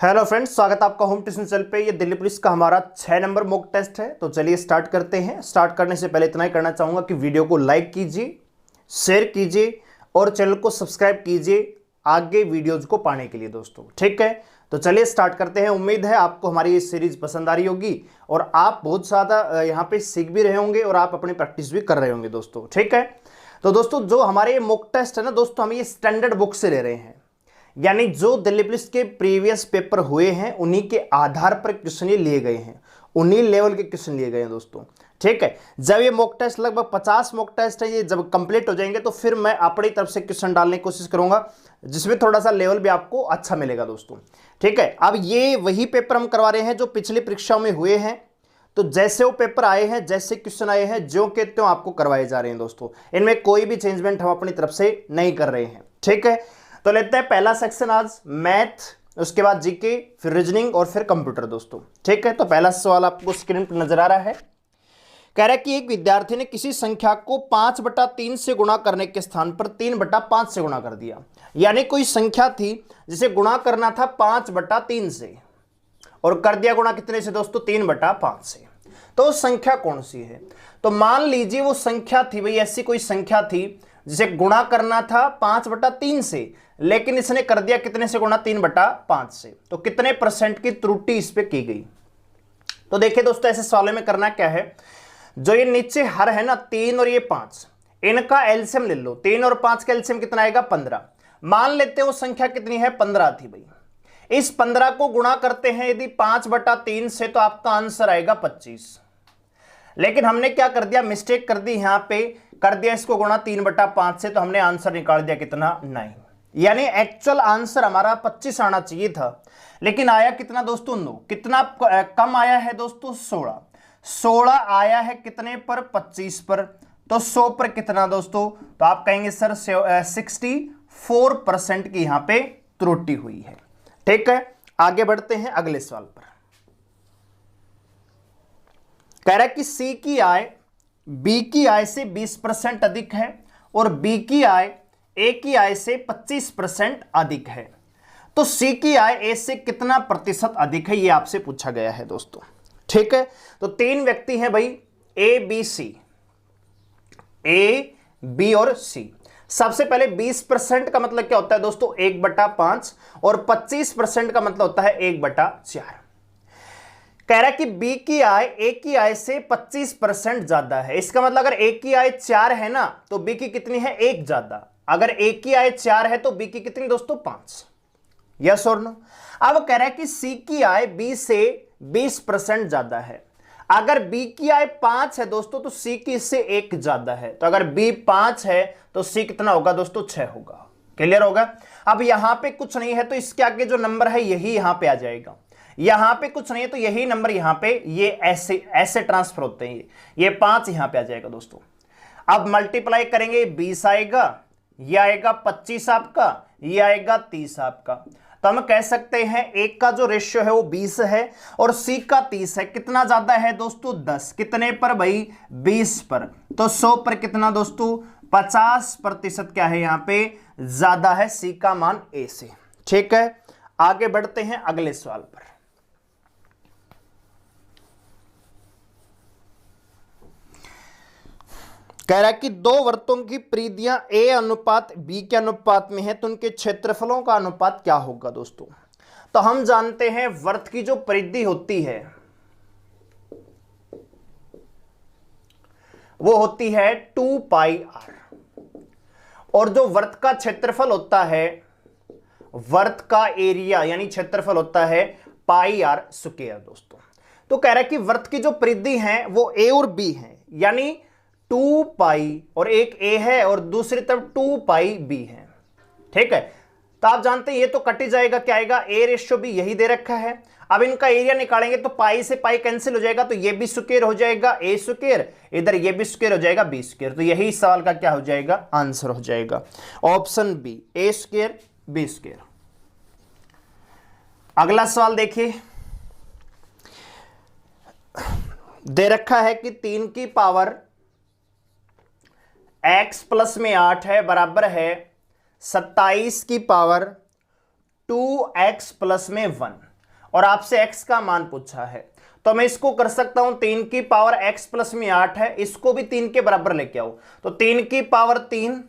Hello friends, स्वागत है आपका होम ट्यूशन चैनल पे। ये दिल्ली पुलिस का हमारा 6 नंबर मॉक टेस्ट है। तो चलिए स्टार्ट करते हैं। स्टार्ट करने से पहले इतना ही करना चाहूंगा कि वीडियो को लाइक कीजिए, शेयर कीजिए और चैनल को सब्सक्राइब कीजिए आगे वीडियोज को पाने के लिए दोस्तों। ठीक है, तो चलिए स्टार्ट करते हैं। उम्मीद है आपको हमारी ये सीरीज पसंद आ रही होगी और आप बहुत ज़्यादा यहाँ पे सीख भी रहे होंगे और आप अपनी प्रैक्टिस भी कर रहे होंगे दोस्तों। ठीक है, तो दोस्तों जो हमारे ये मॉक टेस्ट है ना दोस्तों, हम ये स्टैंडर्ड बुक से ले रहे हैं, यानी जो दिल्ली पुलिस के प्रीवियस पेपर हुए हैं उन्हीं के आधार पर क्वेश्चन ये लिए गए हैं, उन्हीं लेवल के क्वेश्चन लिए गए हैं दोस्तों। ठीक है, जब ये मॉक टेस्ट लगभग 50 मॉक टेस्ट है, ये जब कंप्लीट हो जाएंगे तो फिर मैं अपनी तरफ से क्वेश्चन डालने की कोशिश करूंगा जिसमें थोड़ा सा लेवल भी आपको अच्छा मिलेगा दोस्तों। ठीक है, अब ये वही पेपर हम करवा रहे हैं जो पिछली परीक्षाओं में हुए हैं। तो जैसे वो पेपर आए हैं, जैसे क्वेश्चन आए हैं, जो के त्यों आपको करवाए जा रहे हैं दोस्तों। इनमें कोई भी चेंजमेंट हम अपनी तरफ से नहीं कर रहे हैं। ठीक है, तो लेते हैं पहला सेक्शन आज मैथ, उसके बाद जीके, फिर रीजनिंग और फिर कंप्यूटर दोस्तों। ठीक है, तो पहला सवाल आपको स्क्रीन पर नजर आ रहा है। कह रहा है कि एक विद्यार्थी ने किसी संख्या को 5/3 से गुणा करने के स्थान पर 3/5 से गुणा कर दिया। यानी कोई संख्या थी जिसे गुणा करना था 5/3 से और कर दिया गुणा कितने से दोस्तों? 3/5 से। तो संख्या कौन सी है? तो मान लीजिए वो संख्या थी भाई, ऐसी कोई संख्या थी जिसे गुणा करना था 5/3 से, लेकिन इसने कर दिया कितने से गुणा? 3/5 से। तो कितने परसेंट की त्रुटि इस पे की गई? तो देखिए दोस्तों, ऐसे सवालों में करना क्या है, जो ये नीचे हर है ना 3 और ये 5, इनका एलसीएम ले लो। 3 और 5 का एलसीएम कितना आएगा? 15। मान लेते हैं वो संख्या कितनी है? 15 थी भाई। इस 15 को गुणा करते हैं यदि 5/3 से, तो आपका आंसर आएगा 25। लेकिन हमने क्या कर दिया? मिस्टेक कर दी, यहां पे कर दिया इसको गुणा 3/5 से, तो हमने आंसर निकाल दिया कितना? 9। यानी एक्चुअल आंसर हमारा 25 आना चाहिए था, लेकिन आया कितना दोस्तों? 9। कितना कम आया है दोस्तों? 16। 16 आया है कितने पर? 25 पर। तो 100 पर कितना दोस्तों? तो आप कहेंगे सर 64% की यहां पे त्रुटि हुई है। ठीक है, आगे बढ़ते हैं अगले सवाल पर। कह रहा है कि सी की आय बी की आय से 20% अधिक है और बी की आय ए की आय से 25% अधिक है। तो सी की आय ए से कितना प्रतिशत अधिक है, यह आपसे पूछा गया है दोस्तों। ठीक है, तो 3 व्यक्ति हैं भाई, A B C, A B और सी। सबसे पहले 20% का मतलब क्या होता है दोस्तों? 1/5 और 25% का मतलब होता है 1/4। कह रहा है कि बी की आय ए की आय से 25% ज्यादा है। इसका मतलब अगर ए की आय 4 है ना, तो बी की कितनी है? 1 ज्यादा। अगर ए की आय 4 है तो बी की कितनी दोस्तों? 5। यस और नो? अब कह रहा है कि सी की आय बी से 20% ज्यादा है। अगर बी की आय 5 है दोस्तों, तो सी की इससे 1 ज्यादा है। तो अगर बी 5 है तो सी कितना होगा दोस्तों? 6 होगा। क्लियर होगा? अब यहां पे कुछ नहीं है तो इसके आगे जो नंबर है यही यहां पे आ जाएगा। यहां पे कुछ नहीं है तो यही नंबर यहां पे, ये ऐसे ऐसे ट्रांसफर होते हैं। ये 5 यहां पे आ जाएगा दोस्तों। अब मल्टीप्लाई करेंगे, 20 आएगा, ये आएगा 25 आपका, ये आएगा 30 आपका। तो हम कह सकते हैं एक का जो रेशियो है वो 20 है और सी का 30 है। कितना ज्यादा है दोस्तों? 10। कितने पर भाई? 20 पर। तो 100 पर कितना दोस्तों? 50% क्या है यहां पे? ज्यादा है सी का मान ए से। ठीक है, आगे बढ़ते हैं अगले सवाल पर। कह रहा है कि 2 वृत्तों की परिधियां ए अनुपात बी के अनुपात में है, तो उनके क्षेत्रफलों का अनुपात क्या होगा दोस्तों? तो हम जानते हैं वृत्त की जो परिधि होती है वो होती है 2πr, और जो वृत्त का क्षेत्रफल होता है, वृत्त का एरिया यानी क्षेत्रफल होता है πr² दोस्तों। तो कह रहा है कि वृत्त की जो परिधि है वो ए और बी है, यानी 2π, और एक a है और दूसरी तरफ 2πb है। ठीक है, तो आप जानते हैं ये तो कट ही जाएगा, क्या आएगा? a/b यही दे रखा है। अब इनका एरिया निकालेंगे तो पाई से पाई कैंसिल हो जाएगा, तो ये भी स्क्वायर हो जाएगा a², इधर ये भी स्क्वायर हो जाएगा b²। तो यही सवाल का क्या हो जाएगा? आंसर हो जाएगा ऑप्शन बी, a² b²। अगला सवाल देखिए, दे रखा है कि 3 की पावर x प्लस में 8 है, बराबर है 27 की पावर 2x प्लस में 1। और आपसे x का मान पूछा है, तो मैं इसको कर सकता हूं 3 की पावर x प्लस में 8 है, इसको भी 3 के बराबर लेके आओ, तो 3 की पावर 3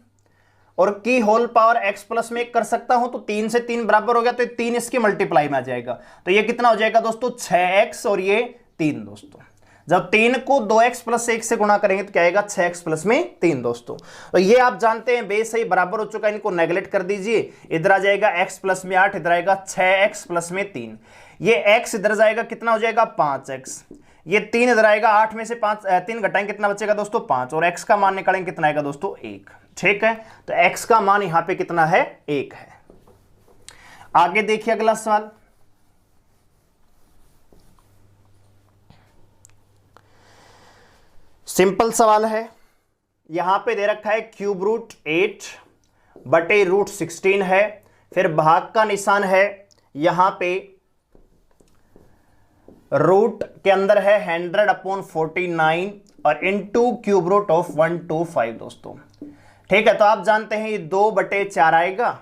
और की होल पावर x प्लस में 1 कर सकता हूं, तो 3 से 3 बराबर हो गया, तो 3 इसके मल्टीप्लाई में आ जाएगा, तो ये कितना हो जाएगा दोस्तों 6x और ये 3 दोस्तों। जब 3 को 2x प्लस 1 से गुणा करेंगे तो क्या आएगा 6x प्लस में 3 दोस्तों। तो ये आप जानते हैं बेस सही बराबर हो चुका है, इनको नेगलेक्ट कर दीजिए, इधर आ जाएगा x प्लस में 8, इधर आएगा 6x प्लस में 3, ये x इधर जाएगा कितना हो जाएगा 5x, ये 3 इधर आएगा, 8 में से 3 घटाएंगे कितना बचेगा दोस्तों 5, और x का मान निकालेंगे कितना आएगा दोस्तों 1। ठीक है, तो x का मान यहां पे कितना है 1 है। आगे देखिए अगला सवाल, सिंपल सवाल है, यहां पे दे रखा है क्यूब रूट 8 बटे रूट 16 है, फिर भाग का निशान है, यहां पे रूट के अंदर है 100/49 और इनटू क्यूब रूट ऑफ 125 दोस्तों। ठीक है, तो आप जानते हैं ये 2/4 आएगा,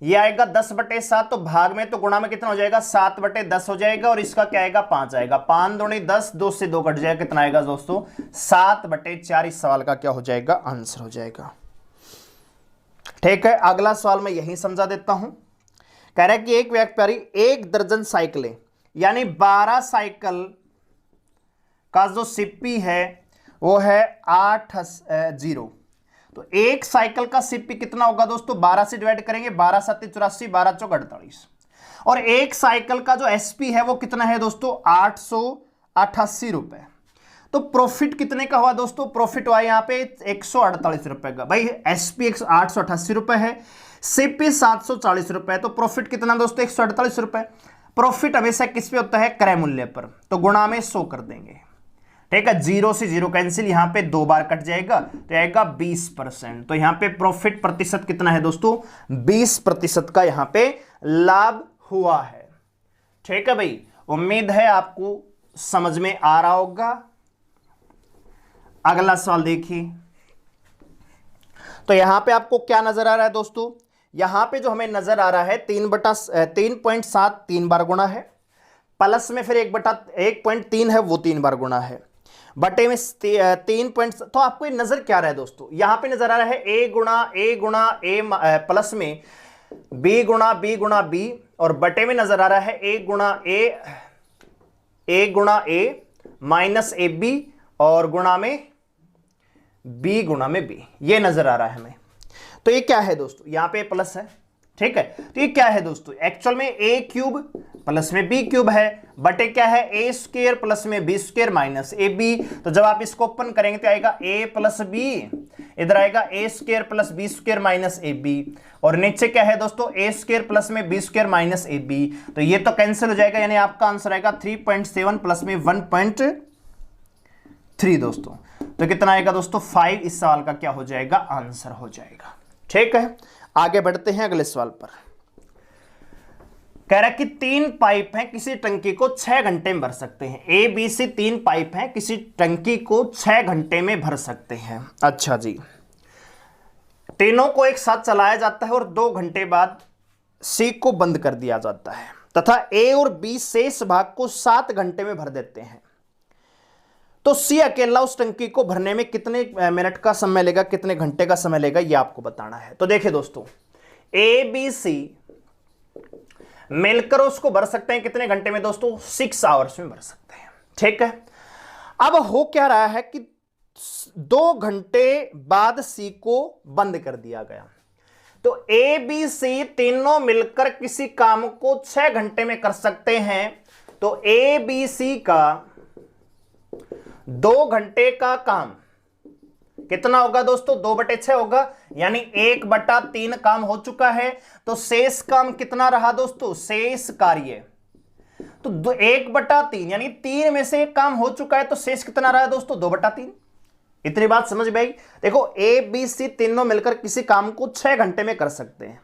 ये आएगा 10/7, तो भाग में तो गुणा में कितना हो जाएगा 7/10 हो जाएगा, और इसका क्या आएगा 5 आएगा, 5 दूनी 10, 2 से 2 कट जाएगा, कितना आएगा दोस्तों 7/4। इस सवाल का क्या हो जाएगा आंसर हो जाएगा। ठीक है, अगला सवाल मैं यही समझा देता हूं। कह रहा है कि एक व्यापारी 1 दर्जन साइकिलें यानी 12 साइकिल का जो सीपी है वो है 8 तो एक साइकिल का सीपी कितना होगा दोस्तों 12 से डिवाइड करेंगे, 12 7 84, 12 चौक 48, और एक साइकिल का जो एसपी है वो कितना है दोस्तों 888 रुपए। तो प्रॉफिट कितने का हुआ दोस्तों, प्रॉफिट हुआ यहाँ पे 148 रुपए का। भाई एसपी 888 रुपए है, सीपी 740 रुपए है, तो प्रॉफिट कितना दोस्तों 148 रुपए। प्रॉफिट हमेशा किस पे होता है क्रय मूल्य पर, तो गुणा में 100 कर देंगे। ठीक है, 0 से 0 कैंसिल, यहां पे 2 बार कट जाएगा, तो आएगा 20%। तो यहां पे प्रॉफिट प्रतिशत कितना है दोस्तों 20% का यहां पे लाभ हुआ है। ठीक है भाई, उम्मीद है आपको समझ में आ रहा होगा। अगला सवाल देखिए, तो यहां पे आपको क्या नजर आ रहा है दोस्तों, यहां पे जो हमें नजर आ रहा है 3/3.7 3 बार गुणा है, प्लस में फिर 1/1.3 है वो 3 बार गुणा है, बटे में 3. तो आपको ये नजर क्या आ रहा है दोस्तों, यहां पे नजर आ रहा है a गुणा a प्लस में b गुणा b, और बटे में नजर आ रहा है a गुणा a माइनस ab, और गुणा में b गुणा में b, ये नजर आ रहा है हमें। तो ये क्या है दोस्तों, यहां पे प्लस है। ठीक है, तो ये क्या है दोस्तों, एक्चुअल में a क्यूब प्लस में b क्यूब है, बटे क्या है a स्क्वायर प्लस में b स्क्वायर माइनस ab। तो जब आप इसको ओपन करेंगे तो आएगा a प्लस b, इधर आएगा a square plus b square minus ab, और नीचे क्या है दोस्तों a स्क्वायर प्लस में b स्क्वायर माइनस ab। तो ये तो कैंसिल हो जाएगा, यानी आपका आंसर आएगा 3.7 प्लस में 1.3 दोस्तों। तो कितना आएगा दोस्तों 5, इस सवाल का क्या हो जाएगा आंसर हो जाएगा। ठीक है, आगे बढ़ते हैं अगले सवाल पर। कह रहा है कि 3 पाइप हैं, किसी टंकी को 6 घंटे में भर सकते हैं। ए बी सी 3 पाइप हैं, किसी टंकी को 6 घंटे में भर सकते हैं। अच्छा जी, तीनों को एक साथ चलाया जाता है और 2 घंटे बाद सी को बंद कर दिया जाता है, तथा ए और बी शेष भाग को 7 घंटे में भर देते हैं। तो सी अकेला उस टंकी को भरने में कितने मिनट का समय लेगा, कितने घंटे का समय लेगा, ये आपको बताना है। तो देखिए दोस्तों, ए बी सी मिलकर उसको भर सकते हैं कितने घंटे में दोस्तों 6 आवर्स में भर सकते हैं। ठीक है, अब हो क्या रहा है कि 2 घंटे बाद सी को बंद कर दिया गया, तो ए बी सी तीनों मिलकर किसी काम को 6 घंटे में कर सकते हैं। तो ए बी सी का 2 घंटे का काम कितना होगा दोस्तों 2/6 होगा, यानी 1/3 काम हो चुका है। तो शेष काम कितना रहा दोस्तों, शेष कार्य तो 1/3 यानी 3 में से 1 काम हो चुका है, तो शेष कितना रहा दोस्तों 2/3। इतनी बात समझ में आई। देखो ए बी सी तीनों मिलकर किसी काम को 6 घंटे में कर सकते हैं,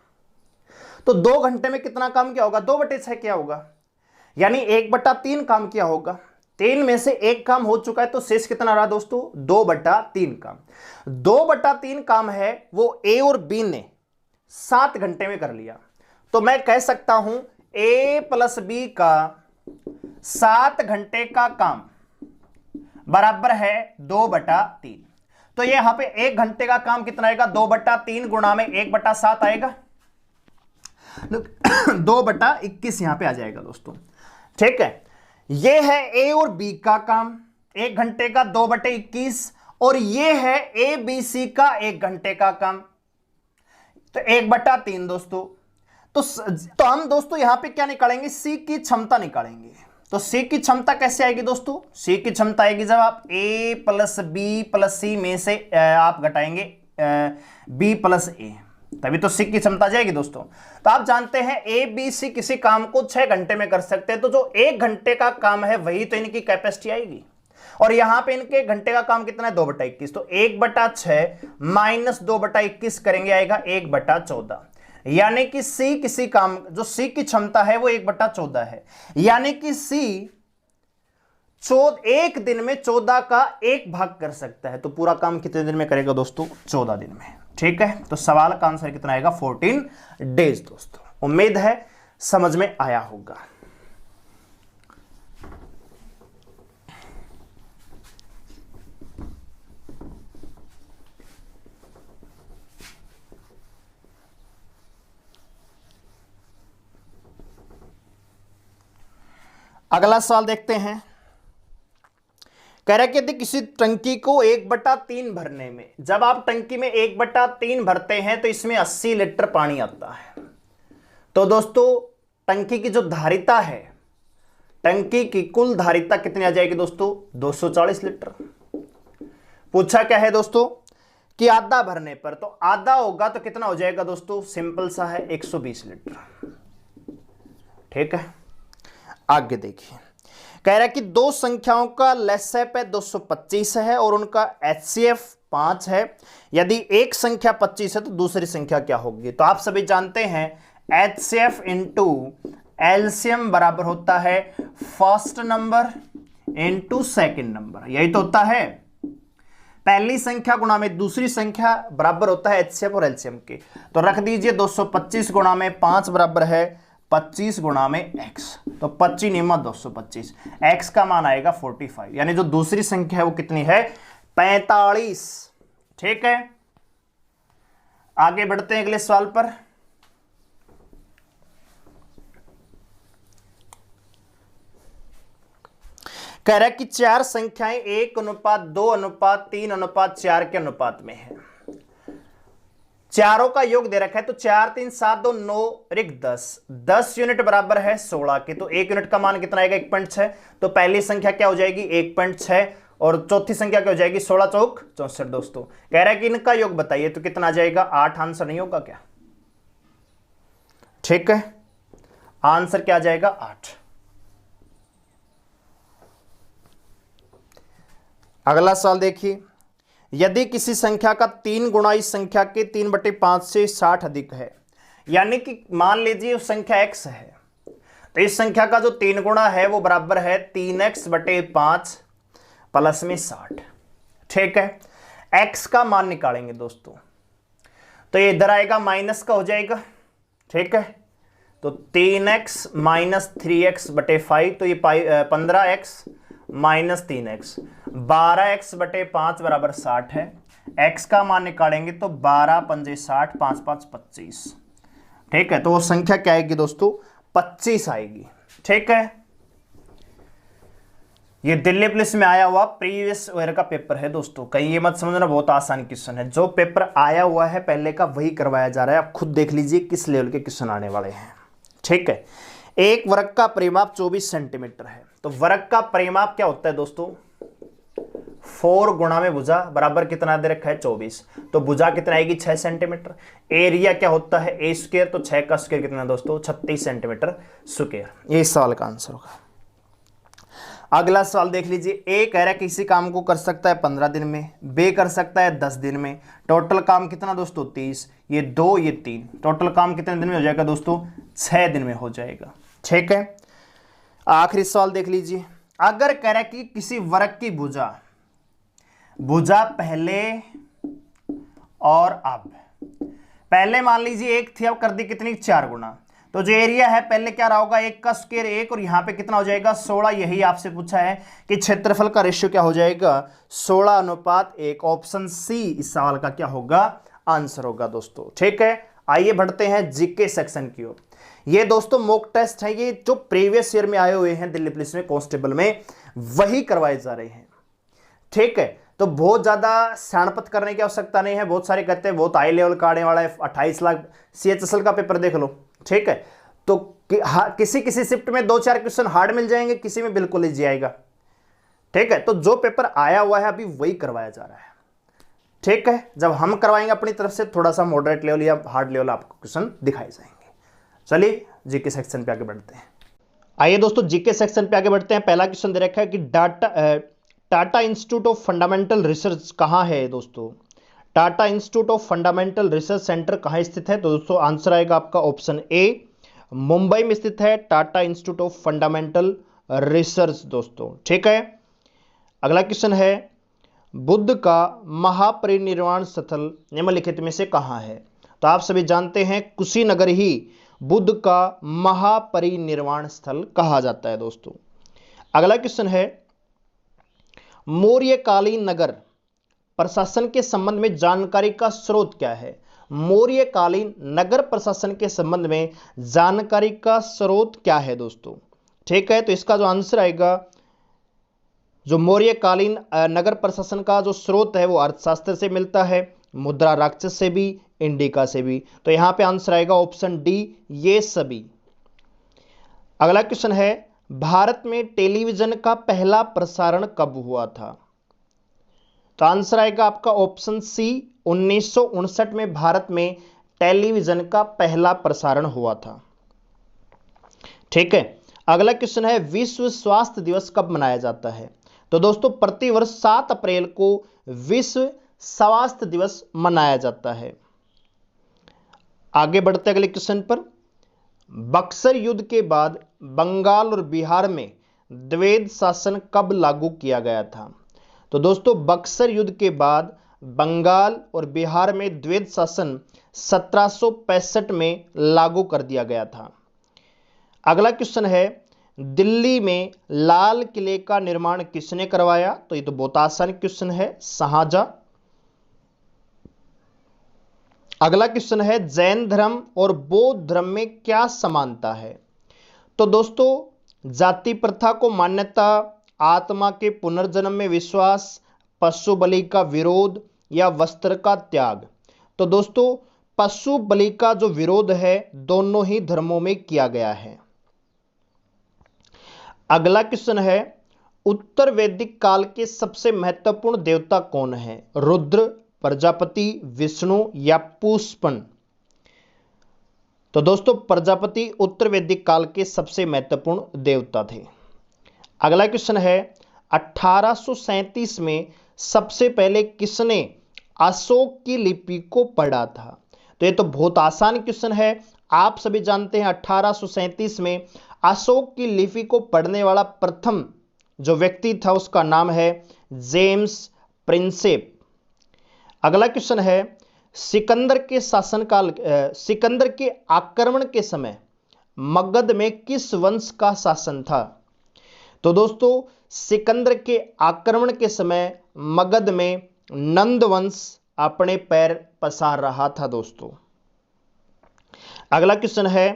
तो 2 घंटे में कितना काम क्या होगा 2/6 क्या होगा, यानी 1/3 काम क्या होगा। 3 में से 1 काम हो चुका है, तो शेष कितना रहा दोस्तों 2/3 काम। 2/3 काम है वो ए और बी ने 7 घंटे में कर लिया। तो मैं कह सकता हूं ए प्लस बी का 7 घंटे का काम बराबर है 2/3। तो ये यहां पे 1 घंटे का काम कितना आएगा, 2/3 गुणा में 1/7 आएगा, 2/21 यहां पे आ जाएगा दोस्तों। ठीक है, ये है ए और बी का काम 1 घंटे का 2/21, और ये है ए बी सी का 1 घंटे का काम, तो 1/3 दोस्तों। तो हम दोस्तों यहां पे क्या निकालेंगे, सी की क्षमता निकालेंगे। तो सी की क्षमता कैसे आएगी दोस्तों, सी की क्षमता आएगी जब आप ए प्लस बी प्लस सी में से आप घटाएंगे बी प्लस ए, तभी तो सी की क्षमता जाएगी दोस्तों। तो आप जानते हैं ए बी सी किसी काम को 6 घंटे में कर सकते हैं, तो जो 1 घंटे का काम है वही तो इनकी कैपेसिटी आएगी, और यहां पे इनके घंटे का काम कितना है 2/21, तो 1/6 माइनस 2/21 करेंगे, आएगा 1/14, यानी कि सी किसी काम, जो सी की क्षमता है वो 1/14 है, यानी कि सी एक दिन में 14 का 1 भाग कर सकता है। तो पूरा काम कितने दिन में करेगा दोस्तों, 14 दिन में। ठीक है, तो सवाल का आंसर कितना आएगा, 14 डेज दोस्तों। उम्मीद है समझ में आया होगा। अगला सवाल देखते हैं। कह रहा कि यदि किसी टंकी को 1/3 भरने में, जब आप टंकी में 1/3 भरते हैं तो इसमें 80 लीटर पानी आता है। तो दोस्तों टंकी की जो धारिता है, टंकी की कुल धारिता कितनी आ जाएगी दोस्तों, 240 लीटर। पूछा क्या है दोस्तों कि आधा भरने पर, तो आधा होगा तो कितना हो जाएगा दोस्तों, सिंपल सा है 120 लीटर। ठीक है, आगे देखिए। कह रहा कि दो संख्याओं का लेसेप है 225 है और उनका HCF 5 है। यदि एक संख्या 25 है तो दूसरी संख्या क्या होगी। तो आप सभी जानते हैं HCF इंटू एलसीएम बराबर होता है first number into second number, यही तो होता है। पहली संख्या गुणा में दूसरी संख्या बराबर होता है HCF और एलसीएम के। तो रख दीजिए 225 गुणा में 5 बराबर है 25 गुणा में x, तो 25 नियम 225, x का मान आएगा 45, यानी जो दूसरी संख्या है वो कितनी है, 45। ठीक है, आगे बढ़ते हैं अगले सवाल पर। कह रहा है कि 4 संख्याएं 1:2:3:4 के अनुपात में है। चारों का योग दे रखा है, तो 4 3 7 2 9 1 10 यूनिट बराबर है 16 के। तो 1 यूनिट का मान कितना आएगा, 1.6। तो पहली संख्या क्या हो जाएगी 1.6 और चौथी संख्या क्या हो जाएगी 16 चौक 64 दोस्तों। कह रहा है कि इनका योग बताइए, तो कितना आ जाएगा 8। आंसर नहीं होगा क्या, ठीक है, आंसर क्या आ जाएगा 8। अगला सवाल देखिए। यदि किसी संख्या का 3 गुणा इस संख्या के 3/5 से 60 अधिक है, यानी कि मान लीजिए उस संख्या x है, तो इस संख्या का जो 3 गुणा है वो बराबर है 3x/5 प्लस में 60। ठीक है, x का मान निकालेंगे दोस्तों, तो ये इधर आएगा माइनस का हो जाएगा। ठीक है, तो 3x माइनस 3x/5, तो ये 15x माइनस 3x, 12x/5 बराबर 60 है। x का मान निकालेंगे तो 12 पंजे 60, 5 5 25। ठीक है, तो वो संख्या क्या आएगी दोस्तों, 25 आएगी। ठीक है, ये दिल्ली पुलिस में आया हुआ प्रीवियस ईयर का पेपर है दोस्तों, कहीं ये मत समझना बहुत आसान क्वेश्चन है। जो पेपर आया हुआ है पहले का वही करवाया जा रहा है, आप खुद देख लीजिए किस लेवल के क्वेश्चन आने वाले हैं। ठीक है, एक वर्ग का परिमाप 24 सेंटीमीटर है, तो वर्ग का परिमाप क्या होता है दोस्तों, 4 गुणा में भुजा बराबर कितना दे रखा है 24, तो भुजा कितना आएगी 6 सेंटीमीटर। एरिया क्या होता है ए स्क्वायर, तो 6 का स्क्वायर कितना दोस्तों 36 सेंटीमीटर स्क्वायर। ये इस सवाल का आंसर होगा। अगला सवाल देख लीजिए। ए कह रहा है किसी काम को कर सकता है 15 दिन में, बी कर सकता है 10 दिन में, टोटल काम कितना दोस्तों 30, ये 2 ये 3, टोटल काम कितने दिन में हो जाएगा दोस्तों 6 दिन में हो जाएगा। ठीक है, आखिरी सवाल देख लीजिए। अगर कह रहा है कि किसी वर्ग की भुजा पहले और अब, पहले मान लीजिए 1 थी, अब कर दी कितनी 4 गुना, तो जो एरिया है पहले क्या रहा होगा, 1 का स्क्वायर 1, और यहां पे कितना हो जाएगा 16। यही आपसे पूछा है कि क्षेत्रफल का रेशियो क्या हो जाएगा 16:1। ऑप्शन सी इस सवाल का क्या होगा, आंसर होगा दोस्तों। ठीक है, आइए बढ़ते हैं जीके सेक्शन की ओर। ये दोस्तों मॉक टेस्ट है, ये जो प्रीवियस ईयर में आए हुए हैं दिल्ली पुलिस में कांस्टेबल में, वही करवाए जा रहे हैं। ठीक है, तो बहुत ज्यादा सैणपत करने की आवश्यकता नहीं है। बहुत सारे कहते हैं बहुत हाई लेवल का आने वाला है, 28 लाख CHSL का पेपर देख लो। ठीक है, तो किसी किसी शिफ्ट में 2-4 क्वेश्चन हार्ड मिल जाएंगे, किसी में बिल्कुल इजी आएगा। ठीक है, तो जो पेपर आया हुआ है अभी वही करवाया जा रहा है। ठीक है, जब हम करवाएंगे अपनी तरफ से थोड़ा सा मॉडरेट लेवल या हार्ड लेवल आपको क्वेश्चन दिखाए जाएंगे। चलिए जीके सेक्शन पे आगे बढ़ते हैं। आइए दोस्तों जीके सेक्शन पे आगे बढ़ते हैं। पहला क्वेश्चन दे रखा है कि Tata institute of fundamental research कहाँ है दोस्तों। Tata institute of fundamental research centre कहाँ स्थित है, तो दोस्तों आंसर आएगा आपका ऑप्शन ए, मुंबई में स्थित है Tata institute of fundamental research दोस्तों। ठीक है, अगला क्वेश्चन है बुद्ध का महापरिनिर्वाण स्थल निम्नलिखित में से कहाँ है। तो आप सभी जानते हैं कुशीनगर ही बुद्ध का महापरिनिर्वाण स्थल कहा जाता है दोस्तों। अगला क्वेश्चन है मौर्यकालीन नगर प्रशासन के संबंध में जानकारी का स्रोत क्या है। मौर्यकालीन नगर प्रशासन के संबंध में जानकारी का स्रोत क्या है दोस्तों। ठीक है, तो इसका जो आंसर आएगा, जो मौर्यकालीन नगर प्रशासन का जो स्रोत है वो अर्थशास्त्र से मिलता है, मुद्रा राक्षस से भी, इंडिका से भी। तो यहां पे आंसर आएगा ऑप्शन डी, ये सभी। अगला क्वेश्चन है भारत में टेलीविजन का पहला प्रसारण कब हुआ था। तो आंसर आएगा आपका ऑप्शन सी, 1959 में भारत में टेलीविजन का पहला प्रसारण हुआ था। ठीक है, अगला क्वेश्चन है विश्व स्वास्थ्य दिवस कब मनाया जाता है। तो दोस्तों प्रतिवर्ष 7 अप्रैल को विश्व स्वास्थ्य दिवस मनाया जाता है। आगे बढ़ते अगले क्वेश्चन पर। बक्सर युद्ध के बाद बंगाल और बिहार में द्वैध शासन कब लागू किया गया था। तो दोस्तों बक्सर युद्ध के बाद बंगाल और बिहार में द्वैध शासन 1765 में लागू कर दिया गया था। अगला क्वेश्चन है दिल्ली में लाल किले का निर्माण किसने करवाया। तो ये तो बहुत आसान क्वेश्चन है, शाहजहां। अगला क्वेश्चन है जैन धर्म और बौद्ध धर्म में क्या समानता है। तो दोस्तों जाति प्रथा को मान्यता, आत्मा के पुनर्जन्म में विश्वास, पशु बलि का विरोध या वस्त्र का त्याग। तो दोस्तों पशु बलि का जो विरोध है दोनों ही धर्मों में किया गया है। अगला क्वेश्चन है उत्तर वैदिक काल के सबसे महत्वपूर्ण देवता कौन है। रुद्र, प्रजापति, विष्णु या पुष्पन। तो दोस्तों प्रजापति उत्तर वैदिक काल के सबसे महत्वपूर्ण देवता थे। अगला क्वेश्चन है 1837 में सबसे पहले किसने अशोक की लिपि को पढ़ा था। तो ये तो बहुत आसान क्वेश्चन है, आप सभी जानते हैं 1837 में अशोक की लिपि को पढ़ने वाला प्रथम जो व्यक्ति था उसका नाम है जेम्स प्रिंसेप। अगला क्वेश्चन है सिकंदर के शासनकाल सिकंदर के आक्रमण के समय मगध में किस वंश का शासन था। तो दोस्तों सिकंदर के आक्रमण के समय मगध में नंद वंश अपने पैर पसार रहा था दोस्तों। अगला क्वेश्चन है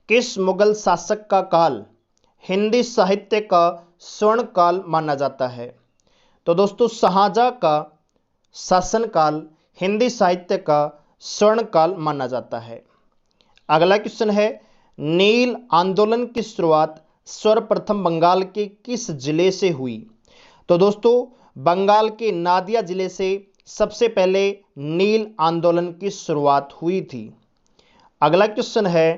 किस मुगल शासक का काल हिंदी साहित्य का स्वर्ण काल माना जाता है। तो दोस्तों शाहजहां का शासनकाल हिंदी साहित्य का स्वर्ण काल माना जाता है। अगला क्वेश्चन है नील आंदोलन की शुरुआत सर्वप्रथम बंगाल के किस जिले से हुई। तो दोस्तों बंगाल के नादिया जिले से सबसे पहले नील आंदोलन की शुरुआत हुई थी। अगला क्वेश्चन है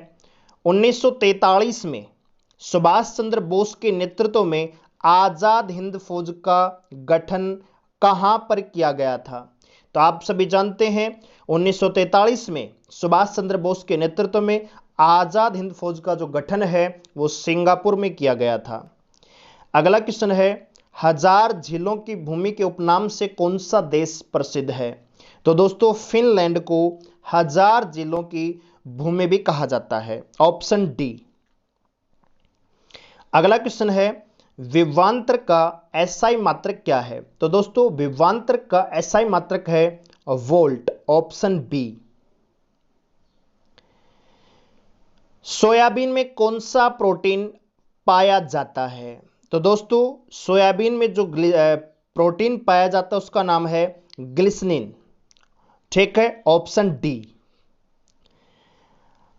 1943 में सुभाष चंद्र बोस के नेतृत्व में आजाद हिंद फौज का गठन कहां पर किया गया था। तो आप सभी जानते हैं 1943 में सुभाष चंद्र बोस के नेतृत्व में आजाद हिंद फौज का जो गठन है वो सिंगापुर में किया गया था। अगला क्वेश्चन है हजार झीलों की भूमि के उपनाम से कौन सा देश प्रसिद्ध है। तो दोस्तों फिनलैंड को हजार झीलों की भूमि भी कहा जाता है, ऑप्शन डी। अगला क्वेश्चन है, विभवांतर का एसआई मात्रक क्या है? तो दोस्तों विभवांतर का एसआई मात्रक है वोल्ट, ऑप्शन बी। सोयाबीन में कौन सा प्रोटीन पाया जाता है? तो दोस्तों सोयाबीन में जो प्रोटीन पाया जाता है उसका नाम है ग्लिसरीन, ठीक है, ऑप्शन डी।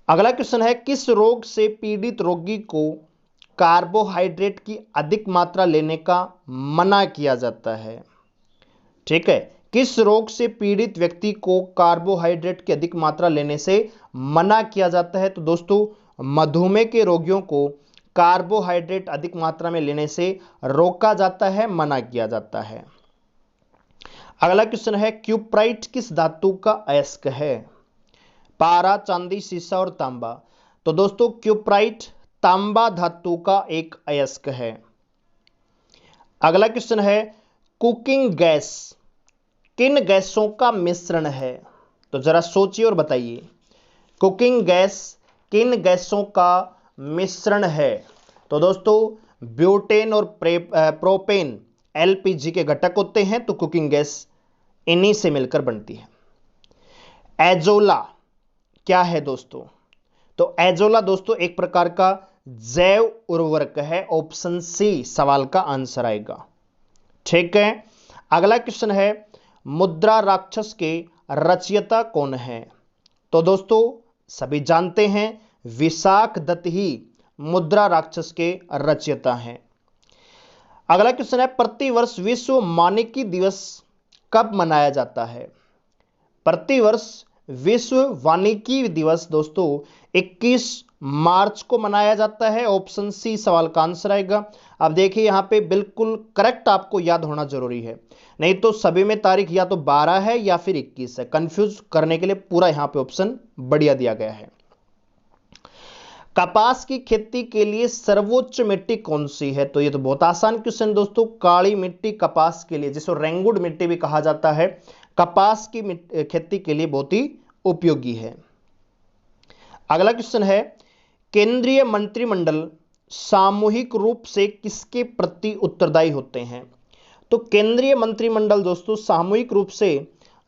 अगला क्वेश्चन है, किस रोग से पीड़ित रोगी को कार्बोहाइड्रेट की अधिक मात्रा लेने का मना किया जाता है? ठीक है, किस रोग से पीड़ित व्यक्ति को कार्बोहाइड्रेट की अधिक मात्रा लेने से मना किया जाता है? तो दोस्तों मधुमेह के रोगियों को कार्बोहाइड्रेट अधिक मात्रा में लेने से रोका जाता है, मना किया जाता है। अगला क्वेश्चन है, क्यूप्राइट किस धातु का अयस्क है? पारा, चांदी, सीसा और तांबा। तो दोस्तों क्यूप्राइट तांबा धातु का एक अयस्क है। अगला क्वेश्चन है, कुकिंग गैस किन गैसों का मिश्रण है? तो जरा सोचिए और बताइए, कुकिंग गैस किन गैसों का मिश्रण है? तो दोस्तों ब्यूटेन और प्रोपेन एलपीजी के घटक होते हैं, तो कुकिंग गैस इन्हीं से मिलकर बनती है। एजोला क्या है दोस्तों? तो एजोला दोस्तों एक प्रकार का जैव उर्वरक है, ऑप्शन सी सवाल का आंसर आएगा, ठीक है। अगला क्वेश्चन है, मुद्रा राक्षस के रचयिता कौन है? तो दोस्तों सभी जानते हैं विशाख दत्त ही मुद्रा राक्षस के रचयिता हैं। अगला क्वेश्चन है, प्रतिवर्ष विश्व मानकी दिवस कब मनाया जाता है? प्रतिवर्ष विश्व वानिकी दिवस दोस्तों 21 मार्च को मनाया जाता है, ऑप्शन सी सवाल का आंसर आएगा। अब देखिए यहां पे बिल्कुल करेक्ट आपको याद होना जरूरी है, नहीं तो सभी में तारीख या तो 12 है या फिर 21 है। कंफ्यूज करने के लिए पूरा यहां पे ऑप्शन बढ़िया दिया गया है। कपास की खेती के लिए सर्वोच्च मिट्टी कौन सी है? तो ये तो बहुत आसान क्वेश्चन दोस्तों, काली मिट्टी कपास के लिए, जिसको रेंगुड मिट्टी भी कहा जाता है, कपास की खेती के लिए बहुत ही उपयोगी है। अगला क्वेश्चन है, केंद्रीय मंत्रिमंडल सामूहिक रूप से किसके प्रति उत्तरदायी होते हैं? तो केंद्रीय मंत्रिमंडल दोस्तों सामूहिक रूप से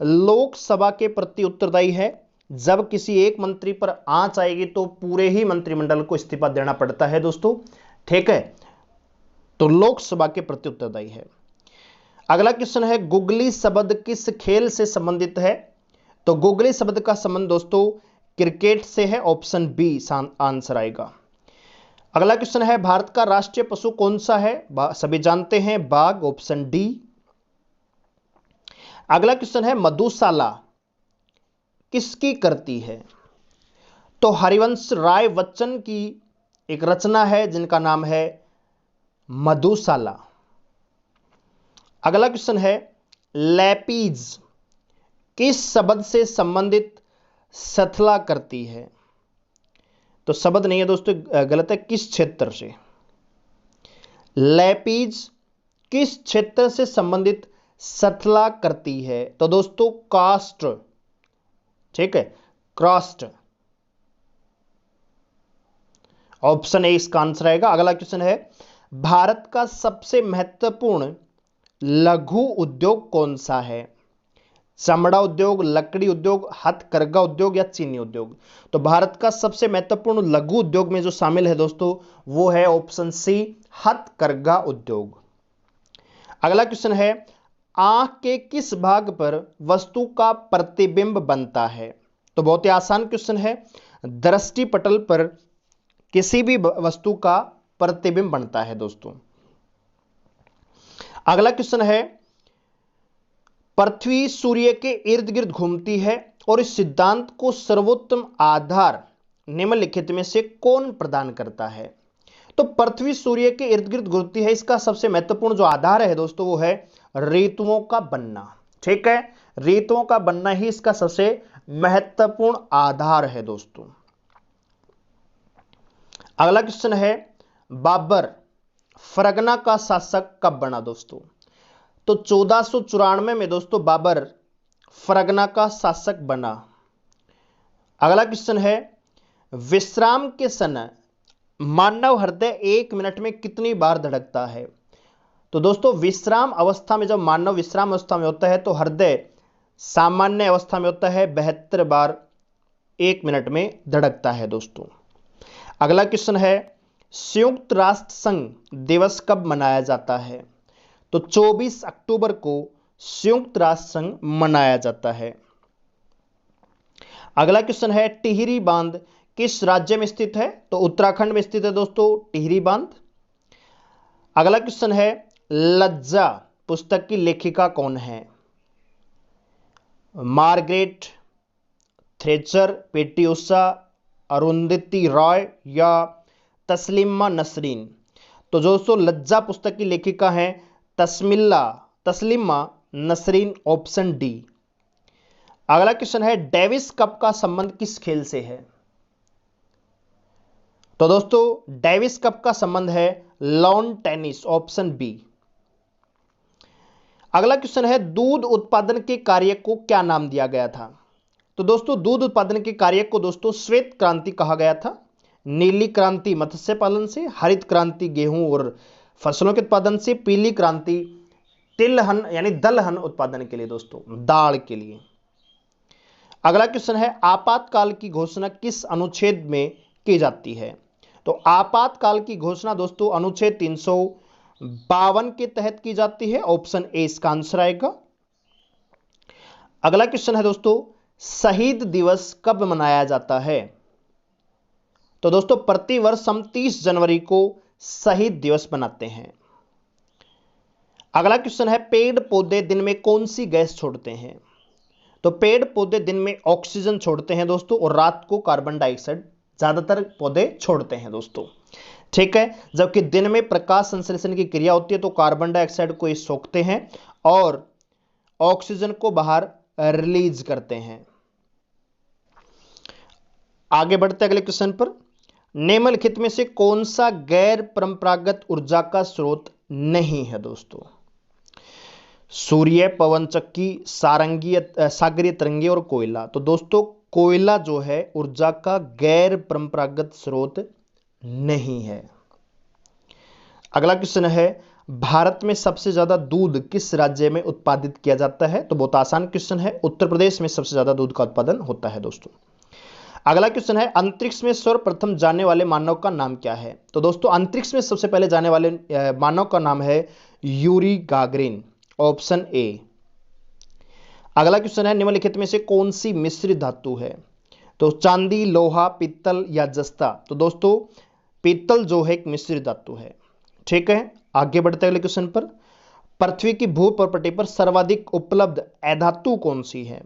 लोकसभा के प्रति उत्तरदायी है। जब किसी एक मंत्री पर आंच आएगी तो पूरे ही मंत्रिमंडल को इस्तीफा देना पड़ता है दोस्तों, ठीक है, तो लोकसभा के प्रति उत्तरदायी है। अगला क्वेश्चन है, गुगली शब्द किस खेल से संबंधित है? तो गुगली शब्द का संबंध दोस्तों क्रिकेट से है, ऑप्शन बी आंसर आएगा। अगला क्वेश्चन है, भारत का राष्ट्रीय पशु कौन सा है? सभी जानते हैं बाघ, ऑप्शन डी। अगला क्वेश्चन है, मधुशाला किसकी करती है? तो हरिवंश राय बच्चन की एक रचना है जिनका नाम है मधुशाला। अगला क्वेश्चन है, लैपीज किस शब्द से संबंधित सथला करती है? तो शब्द नहीं है दोस्तों, गलत है, किस क्षेत्र से? लैपीज किस क्षेत्र से संबंधित सथला करती है? तो दोस्तों कास्ट, ठीक है, क्रॉस्ट, ऑप्शन ए इसका आंसर आएगा। अगला क्वेश्चन है, भारत का सबसे महत्वपूर्ण लघु उद्योग कौन सा है? चमड़ा उद्योग, लकड़ी उद्योग, हथकरघा उद्योग या चीनी उद्योग? तो भारत का सबसे महत्वपूर्ण लघु उद्योग में जो शामिल है दोस्तों वो है ऑप्शन सी हथकरघा उद्योग। अगला क्वेश्चन है, आंख के किस भाग पर वस्तु का प्रतिबिंब बनता है? तो बहुत ही आसान क्वेश्चन है, दृष्टि पटल पर किसी भी वस्तु का प्रतिबिंब बनता है दोस्तों। अगला क्वेश्चन है, पृथ्वी सूर्य के इर्द गिर्द घूमती है और इस सिद्धांत को सर्वोत्तम आधार निम्नलिखित में से कौन प्रदान करता है? तो पृथ्वी सूर्य के इर्द गिर्द घूमती है, इसका सबसे महत्वपूर्ण जो आधार है दोस्तों वो है ऋतुओं का बनना, ठीक है, ऋतुओं का बनना ही इसका सबसे महत्वपूर्ण आधार है दोस्तों। अगला क्वेश्चन है, बाबर फरगना का शासक कब बना दोस्तों? तो 1494 में दोस्तों बाबर फरगना का शासक बना। अगला क्वेश्चन है, विश्राम के समय मानव हृदय 1 मिनट में कितनी बार धड़कता है? तो दोस्तों विश्राम अवस्था में, जब मानव विश्राम अवस्था में होता है तो हृदय सामान्य अवस्था में होता है 72 बार 1 मिनट में धड़कता है दोस्तों। अगला क्वेश्चन है, संयुक्त राष्ट्र संघ दिवस कब मनाया जाता है? तो 24 अक्टूबर को संयुक्त राष्ट्र संघ मनाया जाता है। अगला क्वेश्चन है, टिहरी बांध किस राज्य में स्थित है? तो उत्तराखंड में स्थित है दोस्तों टिहरी बांध। अगला क्वेश्चन है, लज्जा पुस्तक की लेखिका कौन है? मार्गरेट थ्रेचर, पेटी उषा, अरुंधति रॉय या तस्लीमा नसरीन? तो दोस्तों लज्जा पुस्तक की लेखिका है तस्लीमा नसरीन, ऑप्शन डी। अगला क्वेश्चन है, डेविस कप का संबंध किस खेल से है? तो दोस्तों डेविस कप का संबंध है लॉन टेनिस, ऑप्शन बी। अगला क्वेश्चन है, दूध उत्पादन के कार्य को क्या नाम दिया गया था? तो दोस्तों दूध उत्पादन के कार्य को दोस्तों श्वेत क्रांति कहा गया था। नीली क्रांति मत्स्य पालन से, हरित क्रांति गेहूं और फसलों के उत्पादन से, पीली क्रांति तिलहन यानी दलहन उत्पादन के लिए दोस्तों, दाल के लिए। अगला क्वेश्चन है, आपातकाल की घोषणा किस अनुच्छेद में की जाती है? तो आपातकाल की घोषणा दोस्तों अनुच्छेद 352 के तहत की जाती है, ऑप्शन ए इसका आंसर आएगा। अगला क्वेश्चन है दोस्तों, शहीद दिवस कब मनाया जाता है? तो दोस्तों प्रतिवर्ष हम 30 जनवरी को शहीद दिवस मनाते हैं। अगला क्वेश्चन है, पेड़ पौधे दिन में कौन सी गैस छोड़ते हैं? तो पेड़ पौधे दिन में ऑक्सीजन छोड़ते हैं दोस्तों, और रात को कार्बन डाइऑक्साइड ज्यादातर पौधे छोड़ते हैं दोस्तों, ठीक है। जबकि दिन में प्रकाश संश्लेषण की क्रिया होती है तो कार्बन डाइऑक्साइड को ये सोखते हैं और ऑक्सीजन को बाहर रिलीज करते हैं। आगे बढ़ते अगले क्वेश्चन पर, निम्नलिखित में से कौन सा गैर परंपरागत ऊर्जा का स्रोत नहीं है दोस्तों? सूर्य, पवन चक्की, सागरीय तरंगे और कोयला। तो दोस्तों कोयला जो है ऊर्जा का गैर परंपरागत स्रोत नहीं है। अगला क्वेश्चन है, भारत में सबसे ज्यादा दूध किस राज्य में उत्पादित किया जाता है? तो बहुत आसान क्वेश्चन है, उत्तर प्रदेश में सबसे ज्यादा दूध का उत्पादन होता है दोस्तों। अगला क्वेश्चन है, अंतरिक्ष में सर्वप्रथम जाने वाले मानव का नाम क्या है? तो दोस्तों अंतरिक्ष में सबसे पहले जाने वाले मानव का नाम है यूरी गागरिन, ऑप्शन ए। अगला क्वेश्चन है, निम्नलिखित में से कौन सी मिश्रित धातु है? तो चांदी, लोहा, पीतल या जस्ता? तो दोस्तों पीतल जो है एक मिश्रित धातु है, ठीक है। आगे बढ़ते अगले क्वेश्चन पर, पृथ्वी की भूप्रपटल पर सर्वाधिक उपलब्ध अधातु कौन सी है?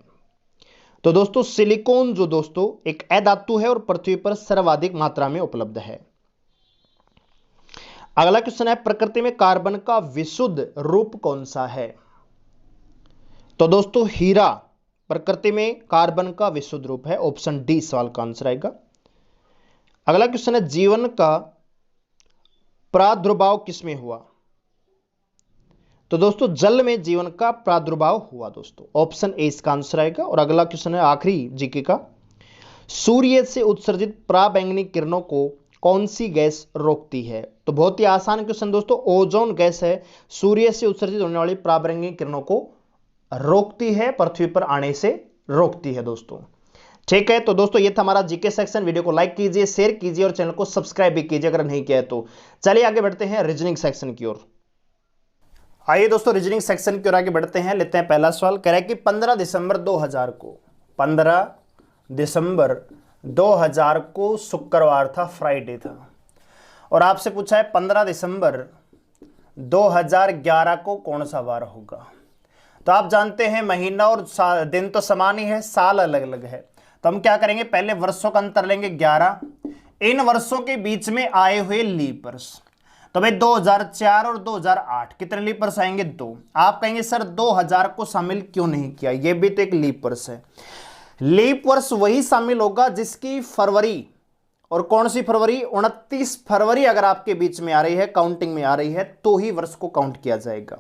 तो दोस्तों सिलिकॉन जो दोस्तों एक अधातु है और पृथ्वी पर सर्वाधिक मात्रा में उपलब्ध है। अगला क्वेश्चन है, प्रकृति में कार्बन का विशुद्ध रूप कौन सा है? तो दोस्तों हीरा प्रकृति में कार्बन का विशुद्ध रूप है, ऑप्शन डी सवाल का आंसर आएगा। अगला क्वेश्चन है, जीवन का प्रादुर्भाव किसमें हुआ? तो दोस्तों जल में जीवन का प्रादुर्भाव हुआ दोस्तों, ऑप्शन ए इसका आंसर आएगा। और अगला क्वेश्चन है आखिरी जीके का, सूर्य से उत्सर्जित पराबैंगनी किरणों को कौन सी गैस रोकती है? तो बहुत ही आसान क्वेश्चन दोस्तों, ओजोन गैस है सूर्य से उत्सर्जित होने वाली पराबैंगनी किरणों को रोकती है, पृथ्वी पर आने से रोकती है दोस्तों, ठीक है। तो दोस्तों ये था हमारा जीके सेक्शन। वीडियो को लाइक कीजिए, शेयर कीजिए और चैनल को सब्सक्राइब भी कीजिए अगर नहीं किया है तो। चलिए आगे बढ़ते हैं रीजनिंग सेक्शन की ओर। आइए दोस्तों रीजनिंग सेक्शन की ओर आगे बढ़ते हैं। लेते हैं पहला सवाल। कह रहा है कि 15 दिसंबर 2000 को शुक्रवार था, फ्राइडे था, और आपसे पूछा है 15 दिसंबर 2011 को कौन सा वार होगा? तो आप जानते हैं महीना और दिन तो समान ही है, साल अलग अलग है। तो हम क्या करेंगे, पहले वर्षों का अंतर लेंगे 11, इन वर्षों के बीच में आए हुए लीप वर्ष। तो भाई 2004 और 2008 कितने लीप वर्ष आएंगे? 2। आप कहेंगे सर 2000 को शामिल क्यों नहीं किया, ये भी तो एक लीप वर्ष है। लीप वर्ष वही शामिल होगा जिसकी फरवरी, और कौन सी फरवरी, 29 फरवरी अगर आपके बीच में आ रही है, काउंटिंग में आ रही है, तो ही वर्ष को काउंट किया जाएगा।